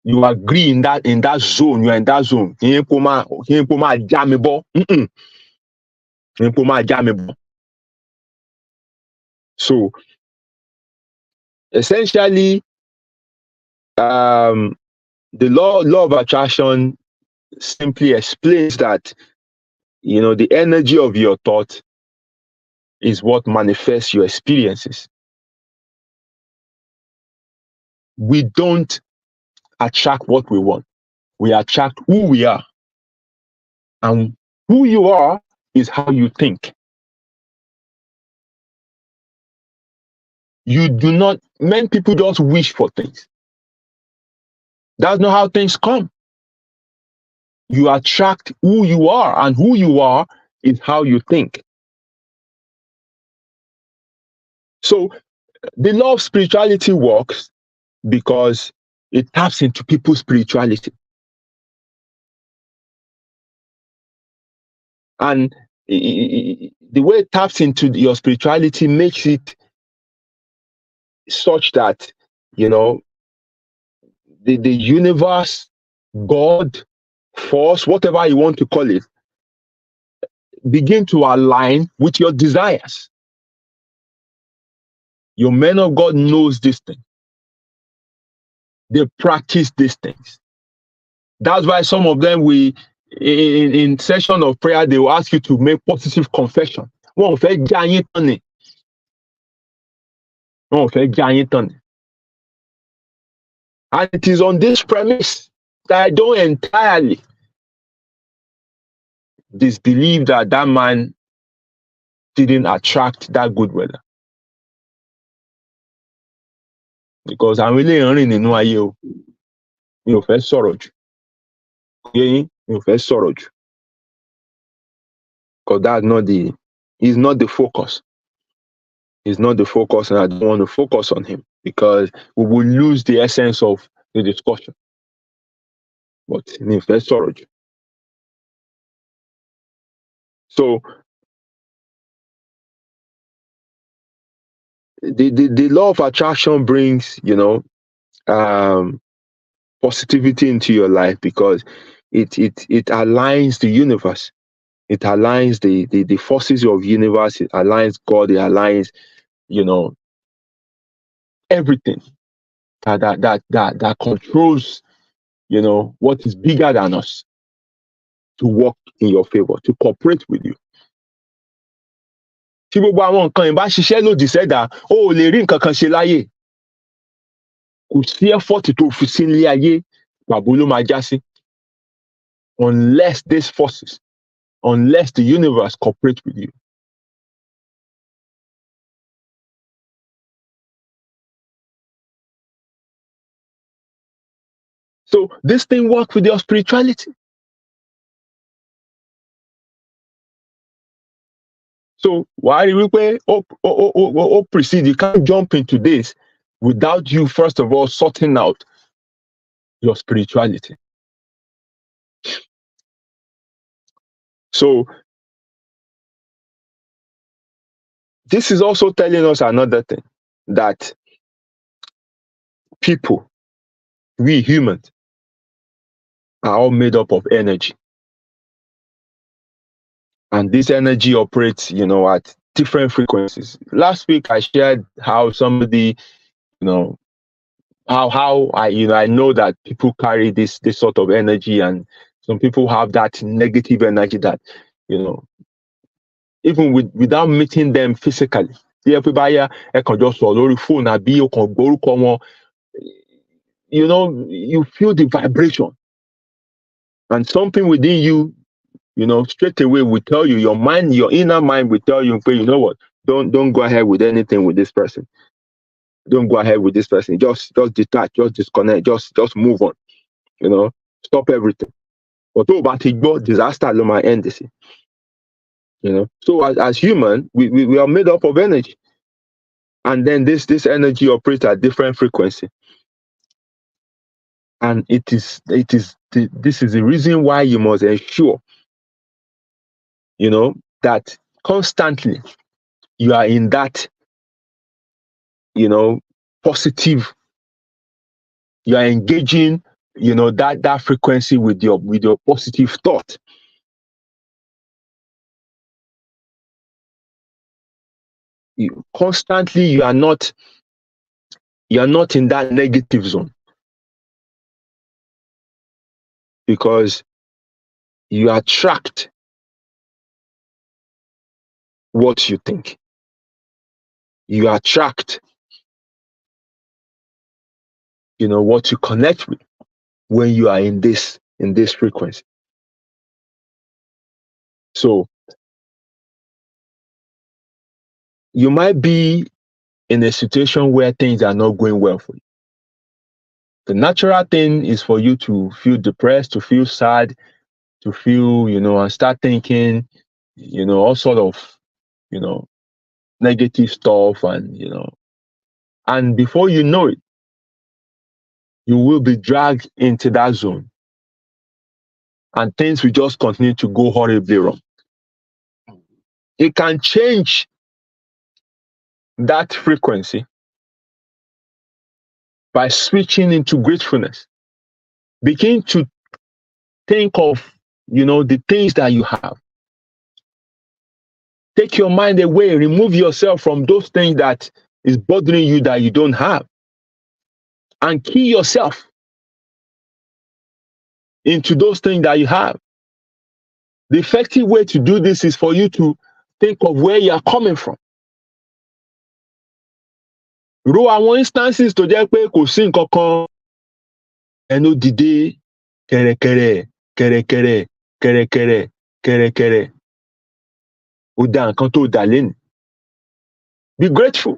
you agree in that zone, you are in that zone. So essentially, the law of attraction simply explains that the energy of your thought is what manifests your experiences. We don't attract what we want. We attract who we are. And who you are is how you think. Many people just wish for things. That's not how things come. You attract who you are, and who you are is how you think. So the law of spirituality works because it taps into people's spirituality. And the way it taps into your spirituality makes it such that, the universe, God, force, whatever you want to call it, begin to align with your desires. Your men of God knows this thing. They practice these things. That's why some of them, in session of prayer, they will ask you to make positive confession. And it is on this premise that I don't entirely disbelieve that man didn't attract that good weather. Because I'm really running in ayé o. Mi ò fẹ́ sọ̀rọ̀ jù. Mi ò fẹ́ sọ̀rọ̀ jù. Because he's not the focus. He's not the focus, and I don't want to focus on him because we will lose the essence of the discussion. But mi ò fẹ́ sọ̀rọ̀ jù. So the law of attraction brings, positivity into your life because it aligns the universe It aligns the forces of universe. It aligns God. It aligns, everything that controls, what is bigger than us to work in your favor, to cooperate with you. Tí gbogbo àwọn nǹkan ìbá ṣiṣẹ́ lòdì sẹ́dá, ó ò lè rí nǹkan kan ṣe láyé. Kò sí effort tó fi sí ilé ayé, pàbó ló máa já sí. Unless these forces, unless the universe cooperate with you. So this thing works with your spirituality. So why do we proceed? You can't jump into this without you, first of all, sorting out your spirituality. So this is also telling us another thing, that people, we humans, are all made up of energy. And this energy operates, at different frequencies. Last week, I shared how somebody, how I know that people carry this sort of energy, and some people have that negative energy that, even without meeting them physically. You feel the vibration, and something within you, straight away will tell you, your mind, your inner mind will tell you, you know what, don't go ahead with anything with this person. Don't go ahead with this person. Just detach, just disconnect, just move on. Stop everything. But disaster might end this. So as human, we are made up of energy. And then this energy operates at different frequency. And this is the reason why you must ensure, that constantly you are in that, positive, you are engaging, that frequency with your positive thought. Constantly, you are not in that negative zone, because you attract what you think. You attract, what you connect with when you are in this frequency. So you might be in a situation where things are not going well for you. The natural thing is for you to feel depressed, to feel sad, to feel, and start thinking, all sort of, negative stuff, and before you know it, you will be dragged into that zone, and things will just continue to go horribly wrong. It can change that frequency by switching into gratefulness. Begin to think of, the things that you have. Take your mind away, remove yourself from those things that is bothering you that you don't have, and key yourself into those things that you have. The effective way to do this is for you to think of where you are coming from. Ro àwọn instances tó jẹ́ pé kò sí nǹkan kan, ẹnu dìde kẹ̀rẹ̀kẹ̀rẹ̀ kẹ̀rẹ̀kẹ̀rẹ̀ kẹ̀rẹ̀kẹ̀rẹ̀ kẹ̀rẹ̀kẹ̀rẹ̀, ó dá nǹkan tó dà lẹ́nu. Be grateful,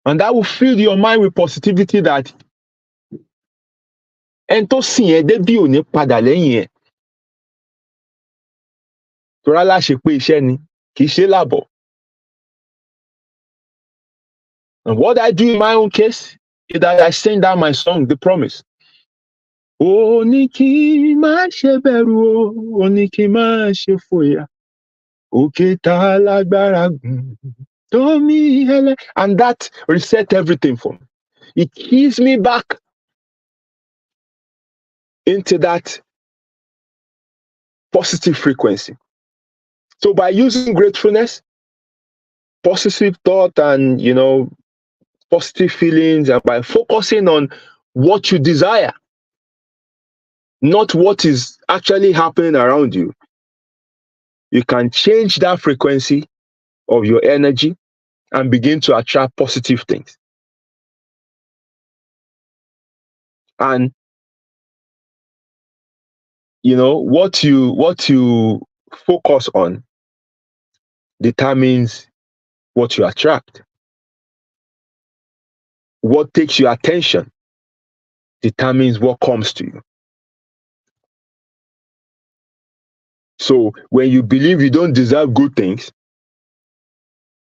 and that will fill your mind with positivity that ẹni tó sìn ẹ́ débí ò ní padà lẹ́yìn ẹ̀. Torá láṣẹ pé iṣẹ́ ni, kì í ṣe lábọ̀. And what I do in my own case is that I sing down my song, The Promise. Ó ní kí n má ṣe bẹ̀rù o, ó ní kí n má ṣe fòyà. Òkè tá lágbára gùn tó mì hẹlẹ̀. And that reset everything for me. It keys me back into that positive frequency. So by using gratefulness, positive thought, and positive feelings, and by focusing on what you desire, not what is actually happening around you, you can change that frequency of your energy and begin to attract positive things. And what you focus on determines what you attract. What takes your attention determines what comes to you. So when you believe you don't deserve good things,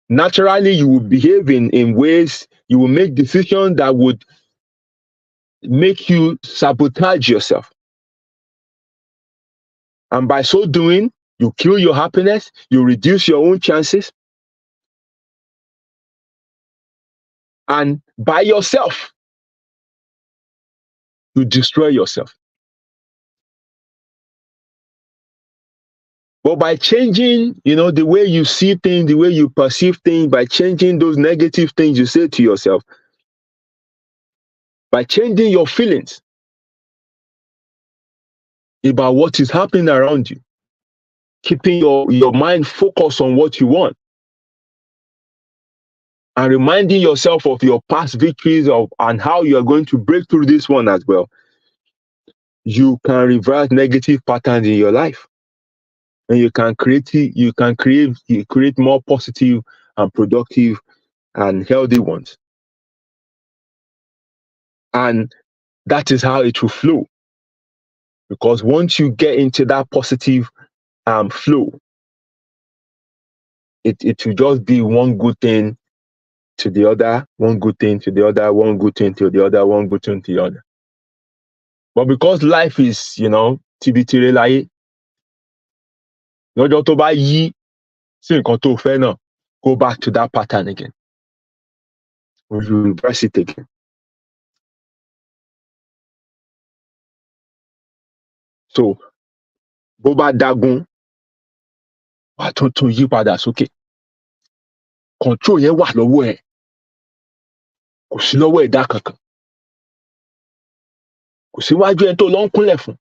naturally you will behave in ways, you will make decisions that would make you sabotage yourself. And by so doing, you kill your happiness, you reduce your own chances, and by yourself, you destroy yourself. But by changing, the way you see things, the way you perceive things, by changing those negative things you say to yourself, by changing your feelings about what is happening around you, keeping your mind focused on what you want, and reminding yourself of your past victories and how you are going to break through this one as well, you can reverse negative patterns in your life, and you can create more positive and productive and healthy ones. And that is how it will flow. Because once you get into that positive flow, it will just be one good thing to the other, one good thing to the other, one good thing to the other, one good thing to the other. But because life is, tibitire láyé, lọ́jọ́ tó bá yí sí nǹkan tó fẹ́ náà, go back to that pattern again. Or you reverse it again. So, bó bá dágún, wà tún yí padà sókè. Control yẹn wà lọ́wọ́ ẹ̀. Kò sí lọ́wọ́ ẹ̀dá kankan. Kò síwájú ẹni tó lọ ń kúnlẹ̀ fún.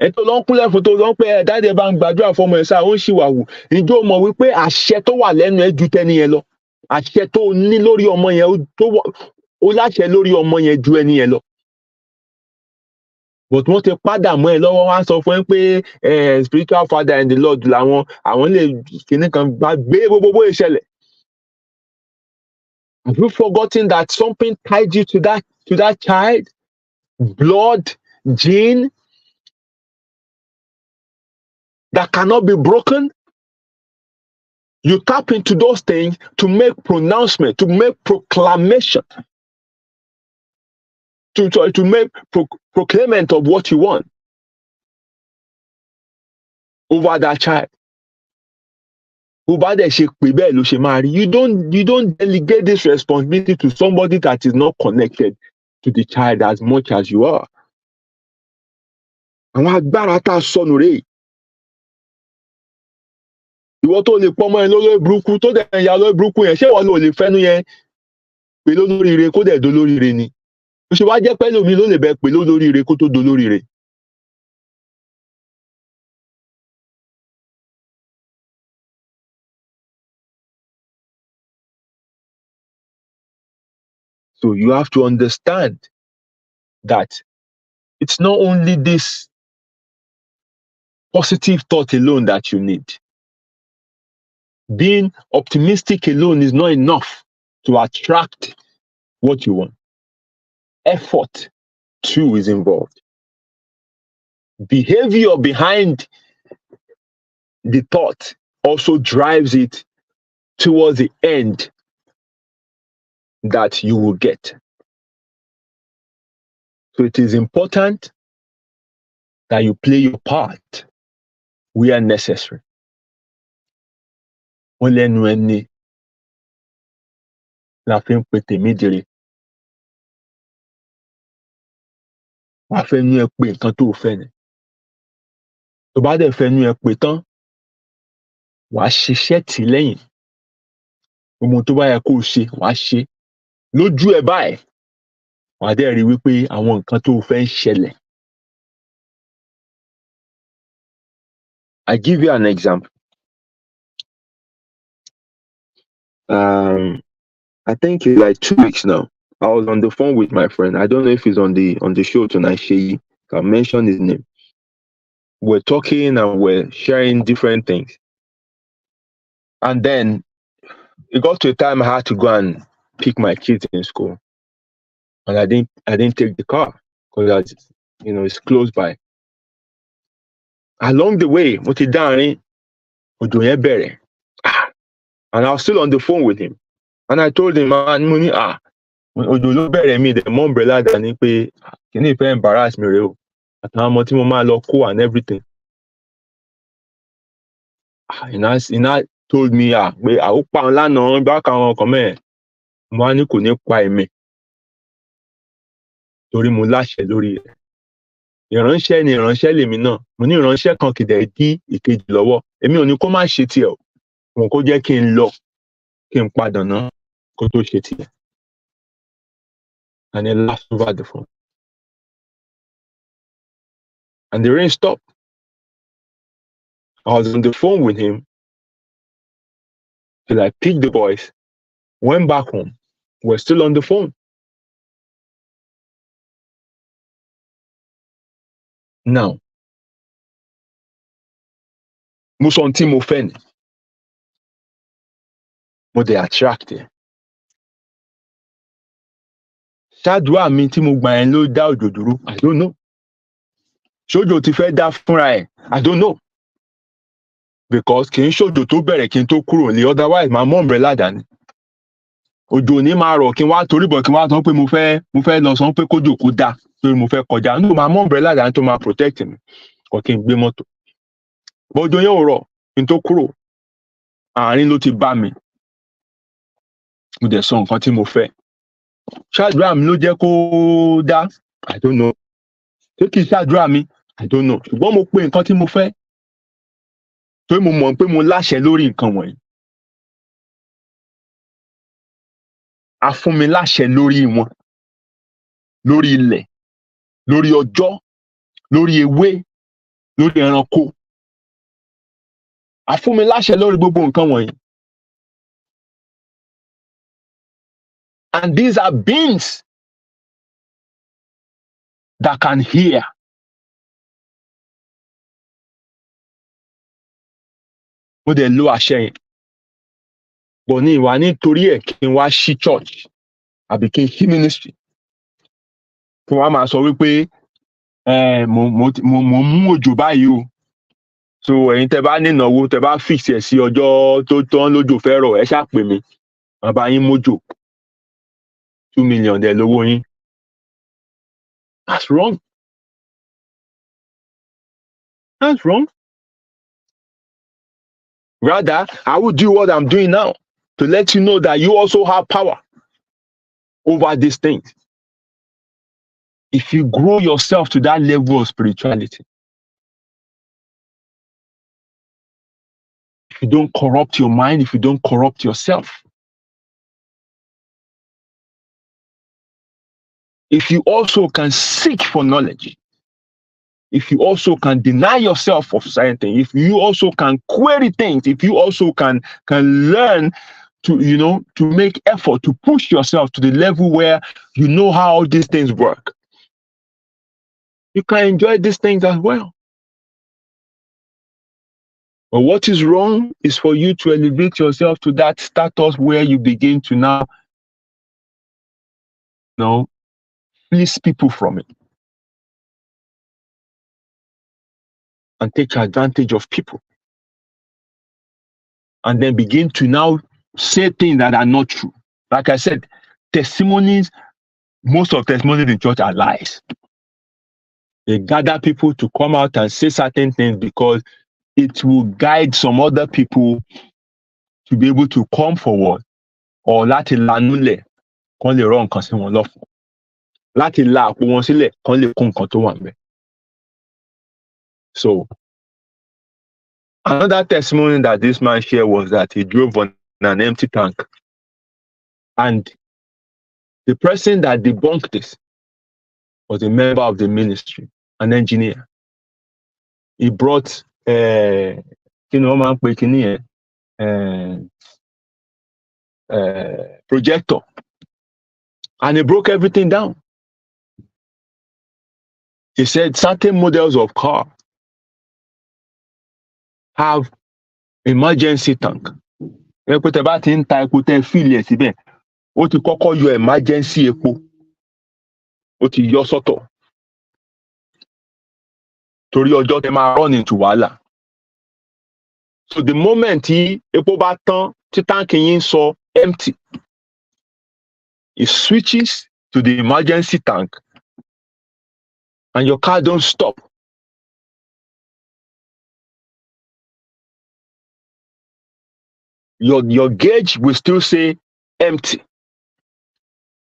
Ẹni tó lọ ń kúnlẹ̀ fún tó lọ ń pé dáadé bá ń gbàdúrà fọmọ ẹ̀ sáà ó ń ṣìwàwù. Ǹjẹ́ o mọ̀ wípé àṣẹ tó wà lẹ́nu ẹ̀ ju tẹ́ni yẹn lọ? Àṣẹ tó ní lórí ọmọ yẹn ó láṣẹ lórí ọmọ yẹn ju ẹni yẹn lọ. But wọ́n ti padà mọ́ ẹ lọ́wọ́, wọ́n á sọ fún ẹ pé spiritual father in the Lord làwọn, àwọn lè kíní kan gbé gbogbo ìṣẹ̀lẹ̀. Have you forgotten that something tied you to that child? Blood, gene, that cannot be broken? You tap into those things to make pronouncement, to make proclamation, to make proclaimment of what you want over that child. You don't delegate this responsibility to somebody that is not connected to the child as much as you are. Àwọn agbára tá a sọnù rèé. Ìwọ tó lè pọmọ ẹ lórí burúkú tó dẹ̀ ń ya lórí burúkú yẹn, ṣé ìwọ ló lè fẹ́nu yẹn pè lólóríire kó dẹ̀ dolóríire ni? Ó ṣe wá jẹ́ pé lómi ló lè bẹ pè lólóríire kó tó dolóríire. So you have to understand that it's not only this positive thought alone that you need. Being optimistic alone is not enough to attract what you want. Effort too is involved. Behavior behind the thought also drives it towards the end that you will get. So it is important that you play your part where necessary. Wọ́n lẹ́nu ẹni la fi ń pe tèmi dire. Wàá fẹ́ nú ẹ pé nǹkan tó fẹ́ ni. tó bá dẹ̀ fẹnu ẹ pè tán wàá ṣiṣẹ́ tì lẹ́yìn gbogbo tó bá yẹ kó o ṣe wàá ṣe lójú ẹ báyìí wàá dẹ̀ rí wípé àwọn nǹkan tó o fẹ́ ń ṣẹlẹ̀. I give you an example. I think it's like 2 weeks now. I was on the phone with my friend. I don't know if he's on the show tonight. Sheyi, I mentioned his name. We're talking and we're sharing different things. And then it got to a time I had to go and pick my kids in school, and I didn't take the car because it's close by. Along the way, mo ti dárin òjò yẹn bẹ̀rẹ̀, and I was still on the phone with him, and I told him, man, mo ní òjò ló bẹ̀rẹ̀ mi dẹ̀ mọ́ umbrella dání pé kìíní ìfẹ́ embarrass mi rèé o àtàwọn ọmọ tí mo máa lọ kó and everything. He now told me pé ó pa òun lánàá bákan àwọn ọkàn mẹ́ẹ̀ mo wá ní kò ní pa èmi torí mo láṣẹ lórí rẹ̀. Ìránṣẹ́ ni ìránṣẹ́ lèmi náà, mo ní ìránṣẹ́ kan kìdẹ̀ dí ìkejì lọ́wọ́, èmi ò ní kó má ṣe tiẹ̀ o, mo kó jẹ́ kí n lọ kí n padà ná kó tó ṣe tiẹ̀. And he laughed over the phone. And the rain stopped. I was on the phone with him till I picked the boys, went back home. We're still on the phone. Now, mo sọ ohun tí mo fẹ́ ni, mo dey attract ẹ. Ṣáàdúrà mi tí mo gbà yẹn ló dá òjò dúró? I don't know. Ṣójò ti fẹ́ dá fúnra ẹ̀? I don't know. Because kì í ṣòjò tó bẹ̀rẹ̀ kí n tó kúrò ní, otherwise máa mú umbrella dání. Òjò ní máa rọ̀ kí n wá torí bọ̀ kí n wá sọ pé mo fẹ́ lọ sọ pé kójò kó dá torí mo fẹ́ kọjá. No, máa mú umbrella dání tó máa protect mi kò kí n gbé mọ́tò. Òjò yẹn ò rọ̀ kí n tó kúrò, àárín ló ti bá mi. Mo dẹ̀ sọ nǹkan tí mo fẹ́. Ṣáàdúrà mi ló jẹ́ kó dá? I don't know. Ṣé kì í ṣáàdúrà mi? I don't know. Ṣùgbọ́n mo pe nǹkan tí mo fẹ́ torí mo mọ̀ pé mo láṣẹ lórí nǹkan wọ̀nyí. A fún mi láṣẹ lórí wọn, lórí ilẹ̀, lórí ọjọ́, lórí ewé, lórí ẹranko. A fún mi láṣẹ lórí gbogbo nǹkan wọ̀nyí. And these are beings that can hear. Mo dẹ̀ lo àṣẹ yẹn. Bọ̀ ní ìwà nítorí ẹ̀ kí n wá ṣí church àbí kí n ṣí ministry. Kí wọ́n á máa sọ wípé mo mú òjò báyìí o. So ẹ̀yin tẹ́ bá ní ìnáwó tẹ́ bá fix ẹ̀ sí ọjọ́ tó tán lójò fẹ́ rọ̀ ẹ ṣáà pè mí. Màá bá yín mójò. 2 million dẹ̀ lówó yín. That's wrong. That's wrong. Rather, I will do what I'm doing now to let you know that you also have power over these things. If you grow yourself to that level of spirituality, if you don't corrupt your mind, if you don't corrupt yourself, if you also can seek for knowledge, if you also can deny yourself of certain things, if you also can query things, if you also can learn to make effort to push yourself to the level where you know how these things work, you can enjoy these things as well. But what is wrong is for you to elevate yourself to that status where you begin to now, fleece people from it and take advantage of people, and then begin to now say things that are not true. Like I said, testimonies, most of testimonies in church are lies. They gather people to come out and say certain things because it will guide some other people to be able to come forward, or láti lanúlẹ̀ kán lè rọ nǹkan sí wọn lọ́fun, láti la àpò wọn sílẹ̀ kán lè kó nǹkan tó wà ńbẹ̀. So Another testimony that this man shared was that he drove on an empty tank. And the person that debunked this was a member of the ministry, an engineer. He brought, projector, and he broke everything down. He said certain models of car have emergency tank. Epo tẹ́ bá ti ń ta epo tẹ́ fíìlì ẹ̀ síbẹ̀, ó ti kọ́kọ́ yọ emergency epo, ó ti yọ sọ́tọ̀. Torí ọjọ́ tẹ́ máa run into wàhálà. So the moment tí epo bá tán, tí tank yín sọ empty, it switches to the emergency tank and your car don't stop. Your gauge will still say empty,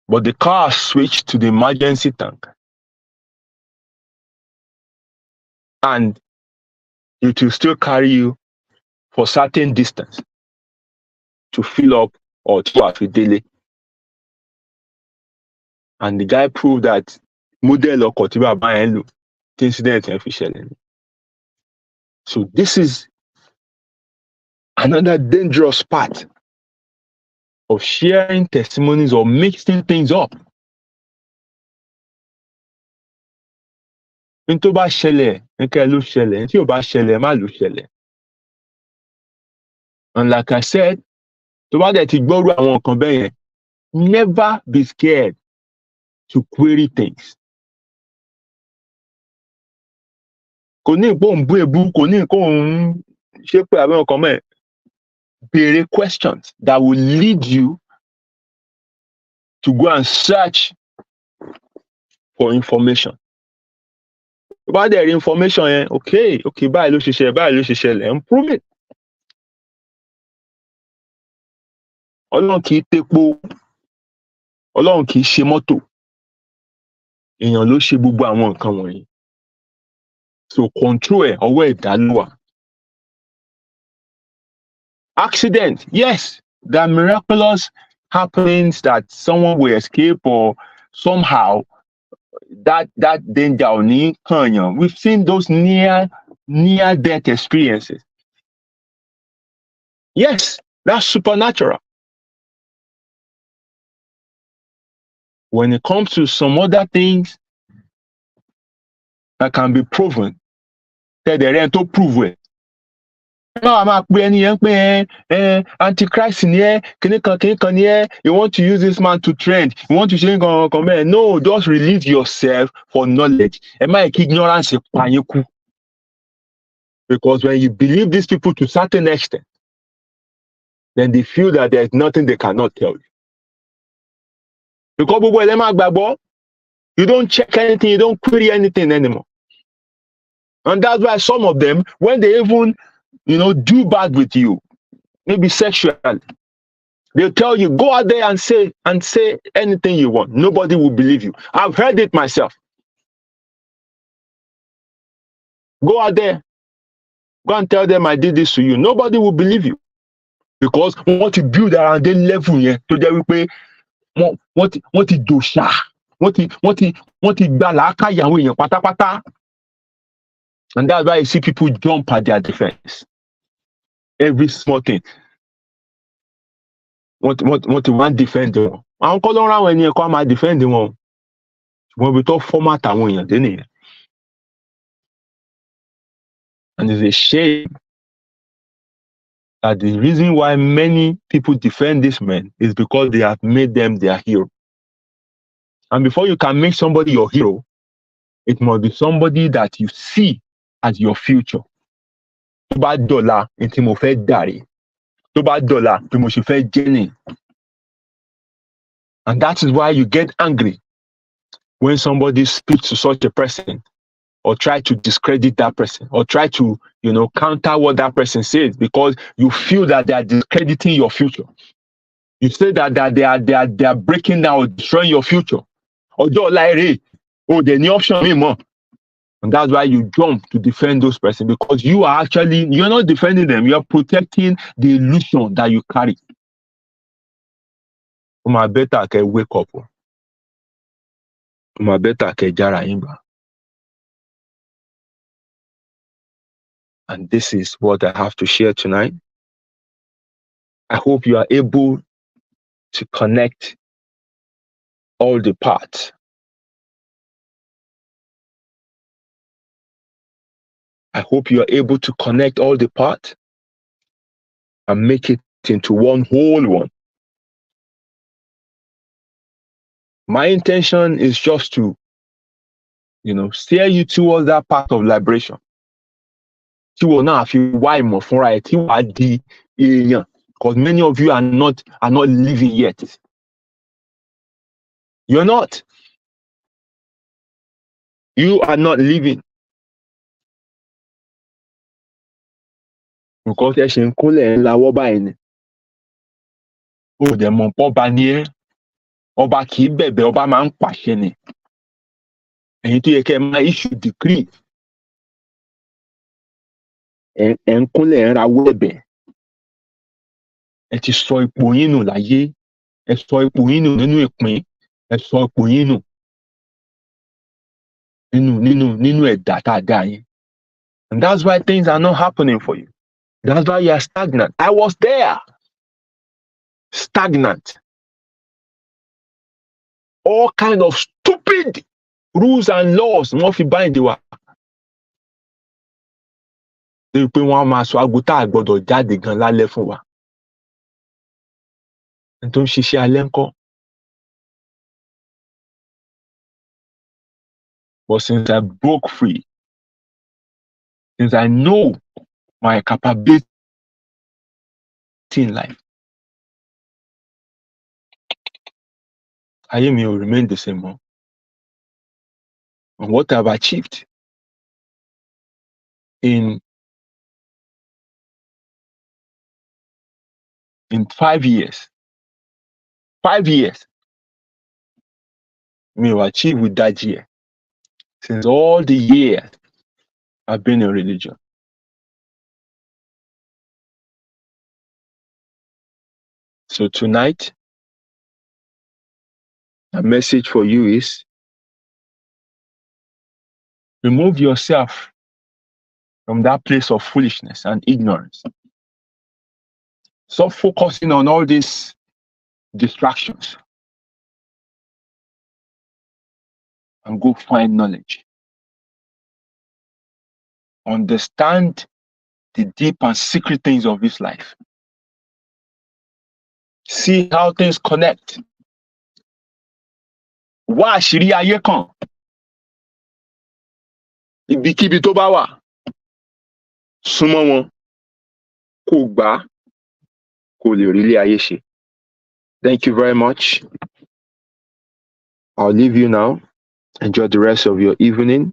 but the car switched to the emergency tank. And it will still carry you for certain distance to fill up or to have a daily. And the guy proved that model or Kotiba Bayenlu, the incident officially. So this is another dangerous part of sharing testimonies or mixing things up. Into ba shele, nke lu shele, into ba shele, ma lu shele. And like I said, to ba de ti gboru àwọn nǹkan bẹ́ẹ̀ yẹn, never be scared to query things. Kò ní nǹkan ń bú ebú, kò ní nǹkan ń ṣe pé àwọn nǹkan mẹ́ẹ̀. Béèrè questions that will lead you to go and search for information. About the information, okay, báyìí ló ṣe ṣẹlẹ̀, and prove it. Ọlọ́run kì í tepo, Ọlọ́run kì í ṣe mọ́tò. Èèyàn ló ṣe gbogbo àwọn nǹkan wọ̀nyí. So control ẹ̀, ọwọ́ ẹ̀dá ló wà. Accident, yes, there are miraculous happenings that someone will escape or somehow that danger ò ní kàn yàn. We've seen those near death experiences. Yes, that's supernatural. When it comes to some other things that can be proven, they're to prove it. Antichrist in here, you want to use this man to trend, you want to change comment. No, just release yourself for knowledge. Ignorance. Because when you believe these people to a certain extent, then they feel that there's nothing they cannot tell you. Because you don't check anything, you don't query anything anymore. And that's why some of them, when they even do bad with you, maybe sexually, they'll tell you, go out there and say anything you want. Nobody will believe you. I've heard it myself. Go out there, go and tell them I did this to you. Nobody will believe you. Because what you build around the level here, to the way what you do, what you balaka yawe pata pata. And that's why you see people jump at their defense. Every small thing. What you want defend them. I don't call around when you come and defend them. When we talk format and then and it's a shame that the reason why many people defend these men is because they have made them their hero. And before you can make somebody your hero, it must be somebody that you see as your future. Tó bá dọ̀la ntí mo fẹ́ dàrí. Tó bá dọ̀la bí mo ṣe fẹ́ jẹ́. And that is why you get angry when somebody speaks to such a person or try to discredit that person or try to, counter what that person says because you feel that they are discrediting your future. You say that they are breaking down or destroying your future. Ọjọ́ ọ̀la ire, they ní option mi mọ́. And that's why you jump to defend those persons, because you're not defending them, you're protecting the illusion that you carry. My better can wake up. My better can jara imba. And this is what I have to share tonight. I hope you are able to connect all the parts. I hope you are able to connect all the parts and make it into one whole one. My intention is just to, steer you towards that path of liberation. Tí wọ́n náà fi wá ìmọ̀ fúnra ẹ̀ tí wàá di èèyàn, because many of you are not living yet. You're not. You are not living. Because ẹ ṣe ń kúnlẹ̀ ńlá wọ́ báyìí ni. Ó dẹ̀ mọ̀ pọ́ ọba ni ẹ́. Ọba kì í bẹ̀bẹ̀, ọba máa ń pàṣẹ ni. Ẹ̀yin tó yẹ kẹ́ ẹ máa issue decree. Ẹ ń kúnlẹ̀ ẹ̀ ń rawọ́ ẹ̀bẹ̀. Ẹ ti sọ ipò yín nù láyé. Ẹ sọ ipò yín nù nínú ìpín. Ẹ sọ ipò yín nù nínú ẹ̀dá tá a dá yín. And that's why things are not happening for you. That's why you are stagnant. I was there. Stagnant. All kind of stupid rules and laws wọ́n fi bind wa. Ṣé pé wọ́n á máa sọ aago tá a gbọ́dọ̀ jáde gan lálẹ́ fún wa? Ẹni tó ń ṣiṣẹ́ alẹ́ ńkọ́? But since I broke free, since I know my capability in life, ayé mi ò remain the same mọ́. And what I've achieved in 5 years, me will achieve with that year. Since all the years I've been in religion. So tonight, a message for you is, remove yourself from that place of foolishness and ignorance. Stop focusing on all these distractions and go find knowledge. Understand the deep and secret things of this life. See how things connect. Wá àṣírí ayé kan. Ibikíbi tó bá wà, súnmọ́ wọn, kó gbà, kó lè rí ilé ayé ṣe. Thank you very much. I'll leave you now. Enjoy the rest of your evening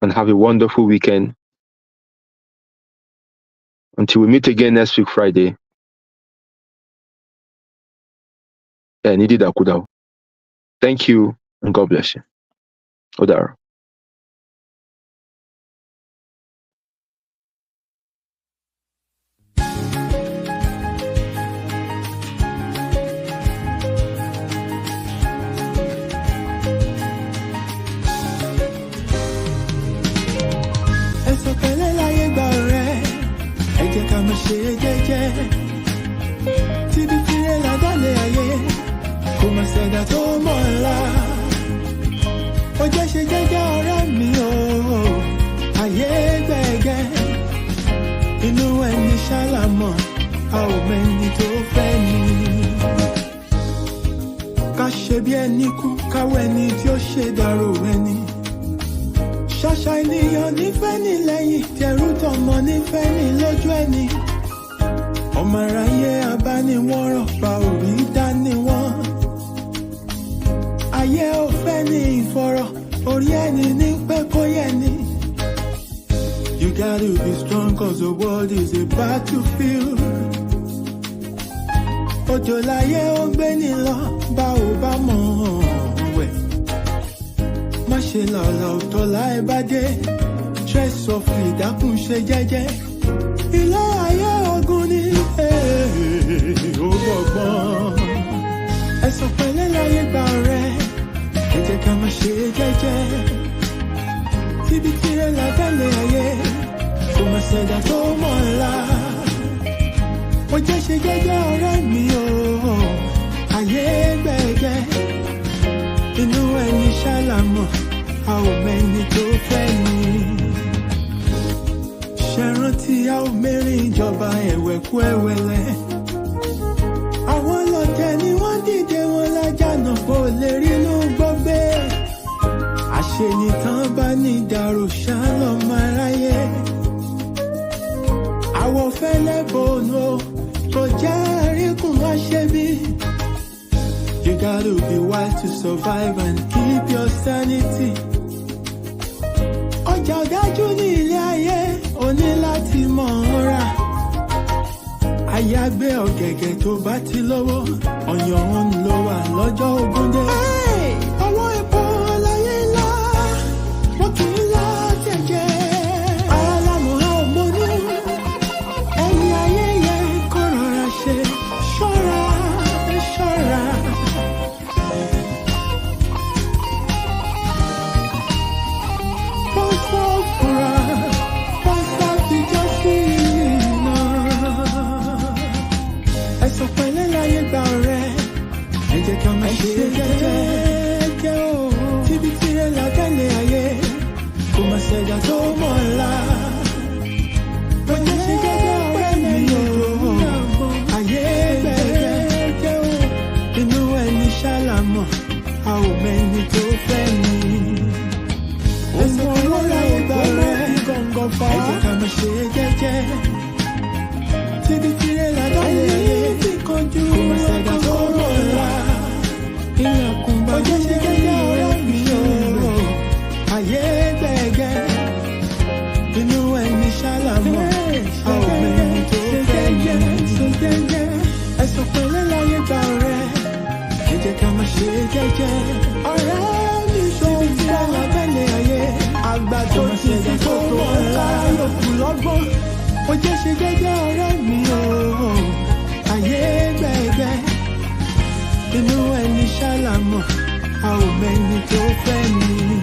and have a wonderful weekend. Until we meet again next week, Friday. Thank you and God bless you. Odara. Ṣàṣà ènìyàn nífẹ̀ẹ́ ní lẹ́yìn, tẹrú tọmọ nífẹ̀ẹ́ ní lójú ẹni. Ọmọ aráyé abániwọ̀nràn bá orí dání wọn. Ayé ò fẹ́ ní ìfọ̀rọ̀, orí ẹni ní pé kó yẹ ni. You gotta be strong cause the world is a battlefield. Òjò láyé ó gbé ní lọ, bá ò bá mọ̀ wẹ̀. má ṣe làlà ọ̀tọ̀ láì bá dé. Tread softly, dákun ṣe jẹ́jẹ́. Ilé ayé ogun ni ó gbọ̀gbọ́n. Ẹ̀sọ̀ pẹ̀lẹ́ láyé gba ọ̀rẹ́, ẹ jẹ́ ká má ṣe jẹ́jẹ́. Tíbi tirẹ̀ lábẹ́lẹ̀ ayé, kò má ṣẹ̀dá tó mọ̀ ńlá. Ó jẹ́ ṣe jẹ́jẹ́ ọ̀rẹ́ mi o, ayé gbẹ̀gẹ́. Inú ẹni ṣàlàmọ̀, a ò mẹ́ni tó fẹ́ ni. Ṣẹ̀rántí a ò mẹ́rin ìjọba ẹ̀wẹ̀kú ẹ̀wẹ̀lẹ̀. Àwọn lọ́tẹ̀ ni wọ́n dìde wọn lájànà kó lè rí inú gbọ́gbé. Àṣenìtàn bá ní ìdàrú ṣálọ̀ máa ráyé. Àwọ̀ fẹ́lẹ́ bòónù kò jẹ́ àríkùn wá ṣe bí. You gotta be wise to survive and keep your sanity. Ọjà ọ̀dájú ní ilé ayé, o ní láti mọ̀ ọ́n rà. Àyàgbé ọ̀gẹ̀gẹ̀ tó bá ti lówó, ọ̀yàn ń lọ wà lọ́jọ́ ogun dé. Ọwọ́ epo láyé ńlá, wọ́n kì í lá jẹ̀jẹ̀. Alámọ̀ a ò mọ̀nú, ẹni ayé yẹ kó rọra ṣe. Ṣọ́ra, ṣọ́ra. Ẹ̀sọ̀ pẹ̀lẹ́ láyé gba ọ̀rẹ́, ẹ jẹ́ ká má ṣe jẹ́jẹ́ o. Tíbi tirẹ̀ lábẹ́lẹ̀ ayé, kò má ṣẹ̀dá tó mọ̀ ńlá. Ó jẹ́ ṣe jẹ́jẹ́ ọ̀rẹ́ mi o, ayé gbẹ̀gẹ́ o. Inú ẹni ṣàlàmọ̀, a ò mẹ́ni tó fẹ́ ni. Ẹ̀sọ̀ pẹ̀lẹ́ láyé gba ọ̀rẹ́, ẹ jẹ́ ká má ṣe jẹ́jẹ́. Tíbi tirẹ̀ lábẹ́lẹ̀ ayé, kò má ṣẹ̀dá tó mọ̀ ńlá. Ilẹ̀kùn bá jẹ́ ṣe jẹ́jẹ́ ọ̀rẹ́ mi o, ayé gbẹ̀gẹ́. Inú ẹni ṣàlàmọ̀, a ò mẹ́ni tó fẹ́ ni. Ẹ̀sọ̀ pẹ̀lẹ́ láyé gba ọ̀rẹ́, ẹ jẹ́ ká má ṣe jẹ́jẹ́. Ọ̀rẹ́ mi tíbi tirẹ̀ lábẹ́lẹ̀ ayé, àgbàdo ti fi tó mọ̀ ńlá. Yòókù lọ́gbọ́n, ó jẹ́ ṣe jẹ́jẹ́ ọ̀rẹ́ mi o, ayé gbẹ̀gẹ́. Inú ẹni ṣàlàmọ̀, a ò mẹ́ni tó fẹ́ ni.